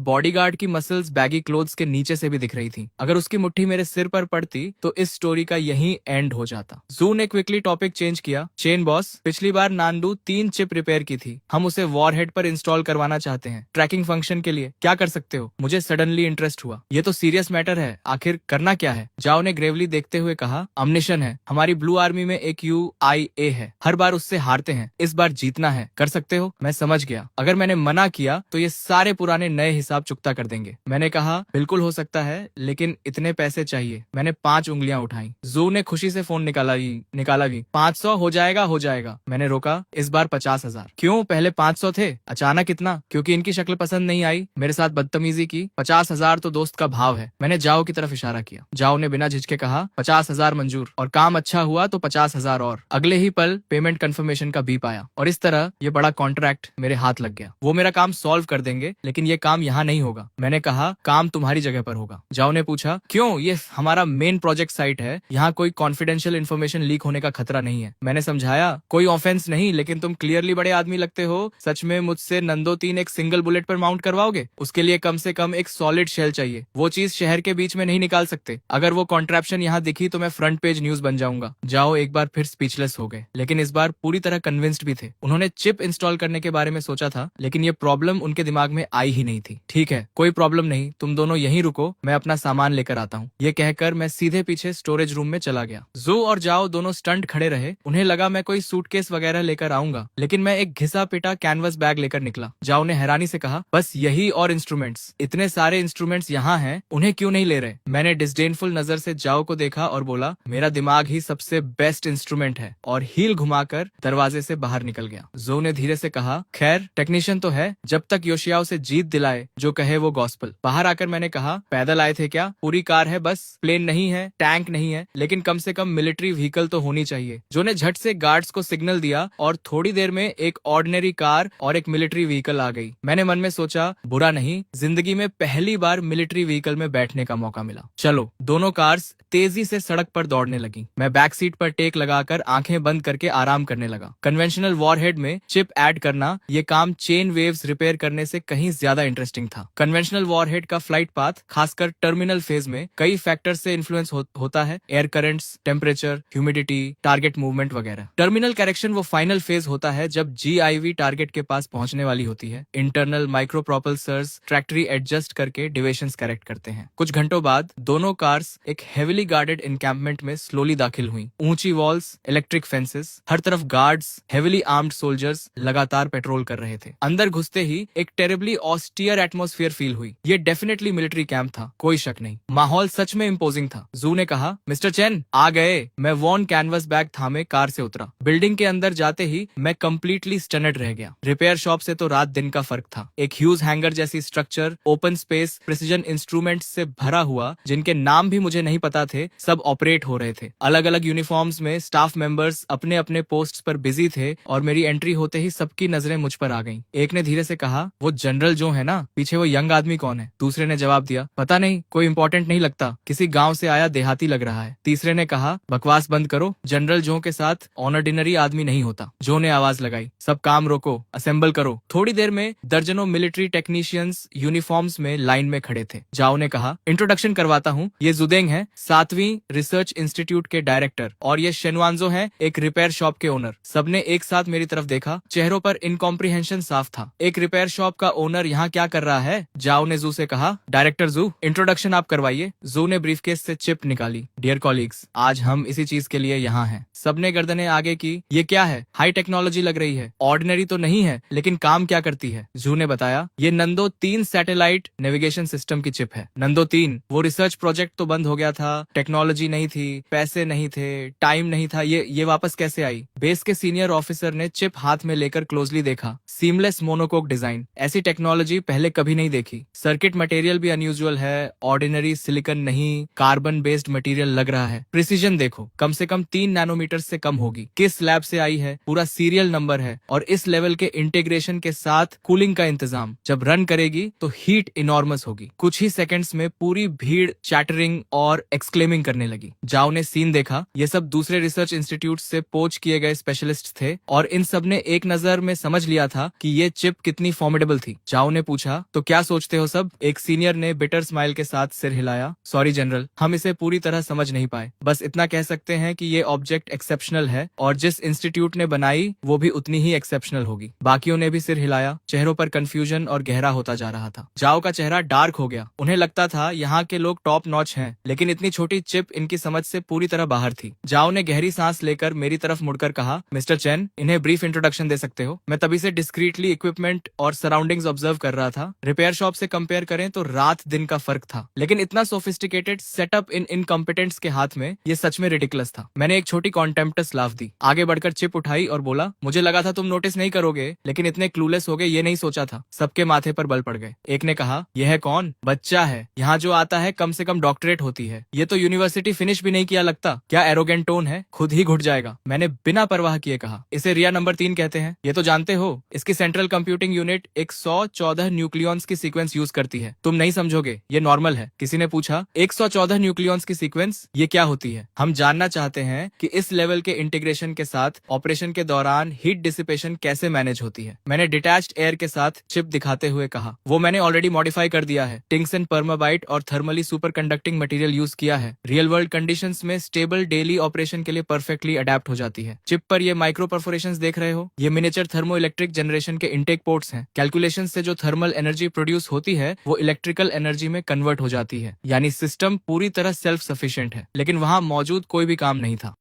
बॉडीगार्ड की मसल्स बैगी क्लोथ्स के नीचे से भी दिख रही थी। अगर उसकी मुट्ठी मेरे सिर पर पड़ती तो इस स्टोरी का यही एंड हो जाता। जू ने क्विकली टॉपिक चेंज किया। चेन बॉस, पिछली बार नांडू 3 चिप रिपेयर की थी, हम उसे वॉरहेड पर इंस्टॉल करवाना चाहते हैं, ट्रैकिंग फंक्शन के लिए। क्या कर सकते हो? मुझे सडनली इंटरेस्ट हुआ। ये तो सीरियस मैटर है, आखिर करना क्या है? जाओ ने ग्रेवली देखते हुए कहा, अम्निशन है। हमारी ब्लू आर्मी में एक UIA है, हर बार उससे हारते हैं, इस बार जीतना है। कर सकते हो? मैं समझ गया, अगर मैंने मना किया तो ये सारे पुराने नए हिसाब चुकता कर देंगे। मैंने कहा, बिल्कुल हो सकता है, लेकिन इतने पैसे चाहिए। मैंने 5 उंगलियां उठाई। जू ने खुशी से फोन निकाला भी। 500 हो जाएगा। मैंने रोका, इस बार 50,000। क्यों? पहले 500 थे, अचानक इतना? क्योंकि इनकी शक्ल पसंद नहीं आई, मेरे साथ बदतमीजी की। 50,000 तो दोस्त का भाव है। मैंने जाओ की तरफ इशारा किया। जाओ ने बिना झिझके कहा, 50,000 मंजूर, और काम अच्छा हुआ तो 50,000 और। अगले ही पल पेमेंट कंफर्मेशन का बीप आया और इस तरह ये बड़ा कॉन्ट्रैक्ट मेरे हाथ लग गया। वो मेरा काम सॉल्व कर देंगे, लेकिन ये काम यहाँ नहीं होगा। मैंने कहा, काम तुम्हारी जगह पर होगा। जाओ ने पूछा, क्यों? ये हमारा मेन प्रोजेक्ट साइट है, यहाँ कोई कॉन्फिडेंशियल इन्फॉर्मेशन लीक होने का खतरा नहीं है। मैंने समझाया, कोई ऑफेंस नहीं, लेकिन तुम क्लियरली बड़े आदमी लगते हो। सच में मुझसे नंदो 3 एक सिंगल बुलेट पर माउंट करवाओगे? उसके लिए कम से कम एक सॉलिड शेल चाहिए। वो चीज शहर के बीच में नहीं निकाल सकते। अगर वो कॉन्ट्रैप्शन यहाँ दिखी तो मैं फ्रंट पेज न्यूज बन जाऊंगा। जाओ एक बार फिर स्पीचलेस हो गए, लेकिन इस बार पूरी तरह कन्विंस्ड भी थे। उन्होंने चिप इंस्टॉल करने के बारे में सोचा था, लेकिन ये प्रॉब्लम उनके दिमाग में आई ही नहीं थी। ठीक है, कोई प्रॉब्लम नहीं, तुम दोनों यहीं रुको, मैं अपना सामान लेकर आता हूँ। ये कहकर मैं सीधे पीछे स्टोरेज रूम में चला गया। जू और जाओ दोनों स्टंट खड़े रहे। उन्हें लगा मैं कोई सूटकेस वगैरह लेकर आऊंगा, लेकिन मैं एक घिसा पिटा कैनवस बैग लेकर निकला। जाओ ने हैरानी से कहा, बस यही और इंस्ट्रूमेंट्स? इतने सारे इंस्ट्रूमेंट्स यहाँ हैं, उन्हें क्यों क्यों नहीं ले रहे? मैंने डिस्डेनफुल नजर से जाओ को देखा और बोला, मेरा दिमाग ही सबसे बेस्ट इंस्ट्रूमेंट है, और हील घुमाकर दरवाजे से बाहर निकल गया। जो ने धीरे से कहा, खैर टेक्नीशियन तो है, जब तक योशियाओ से जीत दिलाए जो कहे वो गॉस्पल। बाहर आकर मैंने कहा, पैदल आए थे क्या? पूरी कार है बस, प्लेन नहीं है, टैंक नहीं है, लेकिन कम से कम मिलिट्री व्हीकल तो होनी चाहिए। जो ने झट से गार्ड्स को सिग्नल दिया और थोड़ी देर में एक ऑर्डिनरी कार और एक मिलिट्री व्हीकल आ गई। मैंने मन में सोचा, बुरा नहीं, जिंदगी में पहली बार मिलिट्री व्हीकल में बैठने का मौका मिला। चलो। दोनों कार्स तेजी से सड़क पर दौड़ने लगी। मैं बैक सीट पर टेक लगाकर आंखें बंद करके आराम करने लगा। कन्वेंशनल वॉरहेड में चिप ऐड करना ये काम चेन वेव्स रिपेयर करने से कहीं ज्यादा इंटरेस्टिंग था। कन्वेंशनल वॉरहेड का फ्लाइट पाथ खासकर टर्मिनल फेज में कई फैक्टर से इन्फ्लुएंस होता है, air currents, temperature, humidity, target movement वगैरह। टर्मिनल करेक्शन वो फाइनल फेज होता है जब GIV टारगेट के पास पहुंचने वाली होती है। इंटरनल माइक्रो प्रोपल्सर्स ट्रैक्टरी एडजस्ट करके डिविएशंस करेक्ट करते हैं। कुछ घंटों बाद दोनों कार्स एक हेविली गार्डेड एनकैंपमेंट में स्लोली दाखिल हुई। ऊंची वॉल्स, इलेक्ट्रिक फेंसेस, हर तरफ गार्ड्स, हेविली आर्म्ड सोल्जर्स लगातार पेट्रोल कर रहे थे। अंदर घुसते ही एक टेरिबली ऑस्टियर एटमॉस्फेयर फील हुई। ये डेफिनेटली मिलिट्री कैंप था, कोई शक नहीं। माहौल सच में इम्पोजिंग था। जू ने कहा, मिस्टर चेन आ गए। मैं वॉन कैनवस बैग थामे कार से उतरा। बिल्डिंग के अंदर जाते ही मैं कंप्लीटली स्टनड रह गया। रिपेयर शॉप से तो रात दिन का फर्क था। एक ह्यूज हैंगर जैसी structure, open space, precision instruments से भरा हुआ, जिनके नाम भी मुझे नहीं पता थे, सब ऑपरेट हो रहे थे। अलग अलग यूनिफॉर्म्स में स्टाफ मेंबर्स अपने अपने पोस्ट पर बिजी थे और मेरी एंट्री होते ही सबकी नजरें मुझ पर आ गईं। एक ने धीरे से कहा, वो जनरल जो है ना, पीछे वो यंग आदमी कौन है? दूसरे ने जवाब दिया, पता नहीं, कोई इंपॉर्टेंट नहीं लगता, किसी गांव से आया देहाती लग रहा है। तीसरे ने कहा, बकवास बंद करो, जनरल जो के साथ ऑर्डिनरी आदमी नहीं होता। जो ने आवाज लगाई, सब काम रोको, असेंबल करो। थोड़ी देर में दर्जनों मिलिट्री टेक्नीशियंस यूनिफॉर्म्स में लाइन में खड़े थे। जाओ ने कहा, इंट्रोडक्शन करवाता हूँ, ये जुदेंग है, 7वीं रिसर्च इंस्टीट्यूट के डायरेक्टर, और ये शेनवांजो है, एक रिपेयर शॉप के ओनर। सबने एक साथ मेरी तरफ देखा। चेहरों पर इनकॉम्प्रिहेंशन साफ था। एक रिपेयर शॉप का ओनर यहाँ क्या कर रहा है? जाओ ने जू से कहा, डायरेक्टर जू, इंट्रोडक्शन आप करवाइए। जू ने ब्रीफकेस से चिप निकाली। डियर कॉलीग्स, आज हम इसी चीज के लिए यहाँ हैं। सबने गर्दनें आगे की। ये क्या है? हाई टेक्नोलॉजी लग रही है, ऑर्डिनरी तो नहीं है, लेकिन काम क्या करती है? जू ने बताया, ये नंदो 3 सैटेलाइट नेविगेशन सिस्टम की चिप है। नंदो 3, वो रिसर्च प्रोजेक्ट तो बंद हो गया था, टेक्नोलॉजी नहीं थी, पैसे नहीं थे, टाइम नहीं था, ये वापस कैसे आई? बेस के सीनियर ऑफिसर ने चिप हाथ में लेकर क्लोजली देखा। सीमलेस मोनोकोक डिजाइन, ऐसी टेक्नोलॉजी पहले कभी नहीं देखी। सर्किट मटेरियल भी अनयूजुअल है, ऑर्डिनरी सिलिकॉन नहीं, कार्बन बेस्ड मटेरियल लग रहा है। प्रिसीजन देखो, कम से कम 3 नैनोमीटर से कम होगी। किस लैब से आई है, पूरा सीरियल नंबर है, और इस लेवल के इंटीग्रेशन के साथ कूलिंग का इंतजाम। जब रन करेगी तो हीट इनॉर्मस होगी। कुछ ही सेकंड्स में पूरी भीड़ चैटरिंग और एक्सक्लेमिंग करने लगी। जाओ ने सीन देखा। ये सब दूसरे रिसर्च इंस्टीट्यूट से पोच किए गए स्पेशलिस्ट थे, और इन सब ने एक नजर में समझ लिया था कि ये चिप कितनी फॉर्मिडेबल थी। जाओ ने पूछा, तो क्या सोचते हो सब? एक सीनियर ने बिटर स्माइल के साथ सिर हिलाया। सॉरी जनरल, हम इसे पूरी तरह समझ नहीं पाए। बस इतना कह सकते हैं कि ये ऑब्जेक्ट एक्सेप्शनल है, और जिस इंस्टीट्यूट ने बनाई वो भी उतनी ही एक्सेप्शनल होगी। बाकियों ने भी सिर हिलाया। चेहरों पर कंफ्यूजन और गहरा होता जा रहा था। जाओ का चेहरा डार्क हो गया। उन्हें लगता था यहाँ के लोग टॉप नॉच हैं, लेकिन इतनी छोटी चिप इनकी समझ से पूरी तरह बाहर थी। जाओ ने गहरी सांस लेकर मेरी तरफ मुड़कर कहा, मिस्टर चेन, इन्हें ब्रीफ इंट्रोडक्शन दे सकते हो? मैं तभी से डिस्क्रीटली इक्विपमेंट और सराउंडिंग्स ऑब्जर्व कर रहा था। रिपेयर शॉप से कंपेयर करें तो रात दिन का फर्क था, लेकिन इतना सोफिस्टिकेटेड सेटअप इन इनकॉम्पिटेंट्स के हाथ में, ये सच में रिडिकुलस था। मैंने एक छोटी कॉन्टेम्प्टस लाफ दी, आगे बढ़कर चिप उठाई और बोला, मुझे लगा था तुम नोटिस नहीं करोगे, लेकिन इतने क्लूलेस हो गए ये नहीं सोचा था। सबके माथे पर बल पड़ गए। एक ने कहा, यह है कौन? बच्चा है, यहाँ जो आता है कम से कम डॉक्टरेट होती है, ये तो यूनिवर्सिटी फिनिश भी नहीं किया लगता। क्या एरोगेंट टोन है, खुद ही घुट जाएगा। मैंने बिना परवाह किए कहा, इसे रिया नंबर 3 कहते हैं, ये तो जानते हो। इसकी सेंट्रल कंप्यूटिंग यूनिट 114 न्यूक्लियॉन्स की सीक्वेंस यूज करती है। तुम नहीं समझोगे, ये नॉर्मल है। किसी ने पूछा, 114 न्यूक्लियॉन्स की सीक्वेंस ये क्या होती है? हम जानना चाहते हैं कि इस लेवल के इंटीग्रेशन के साथ ऑपरेशन के दौरान हीट डिसिपेशन कैसे मैनेज होती है। मैंने डिटैच्ड एयर के साथ चिप दिखाते हुए कहा, वो मैंने ऑलरेडी मॉडिफाई कर दिया है। टिंगसन परमाबाइट और thermally super conducting material use किया है। रियल वर्ल्ड कंडीशंस में स्टेबल डेली ऑपरेशन के लिए परफेक्टली अडेप्ट हो जाती है। चिप पर ये माइक्रो परफोरेशंस देख रहे हो, ये मिनिएचर थर्मो इलेक्ट्रिक जनरेशन के इंटेक पोर्ट्स हैं। कैलकुलेशन से जो थर्मल एनर्जी प्रोड्यूस होती है वो इलेक्ट्रिकल एनर्जी में कन्वर्ट हो जाती है, यानी सिस्टम पूरी तरह सेल्फ सफिशिएंट है। लेकिन वहां मौजूद कोई भी काम नहीं था।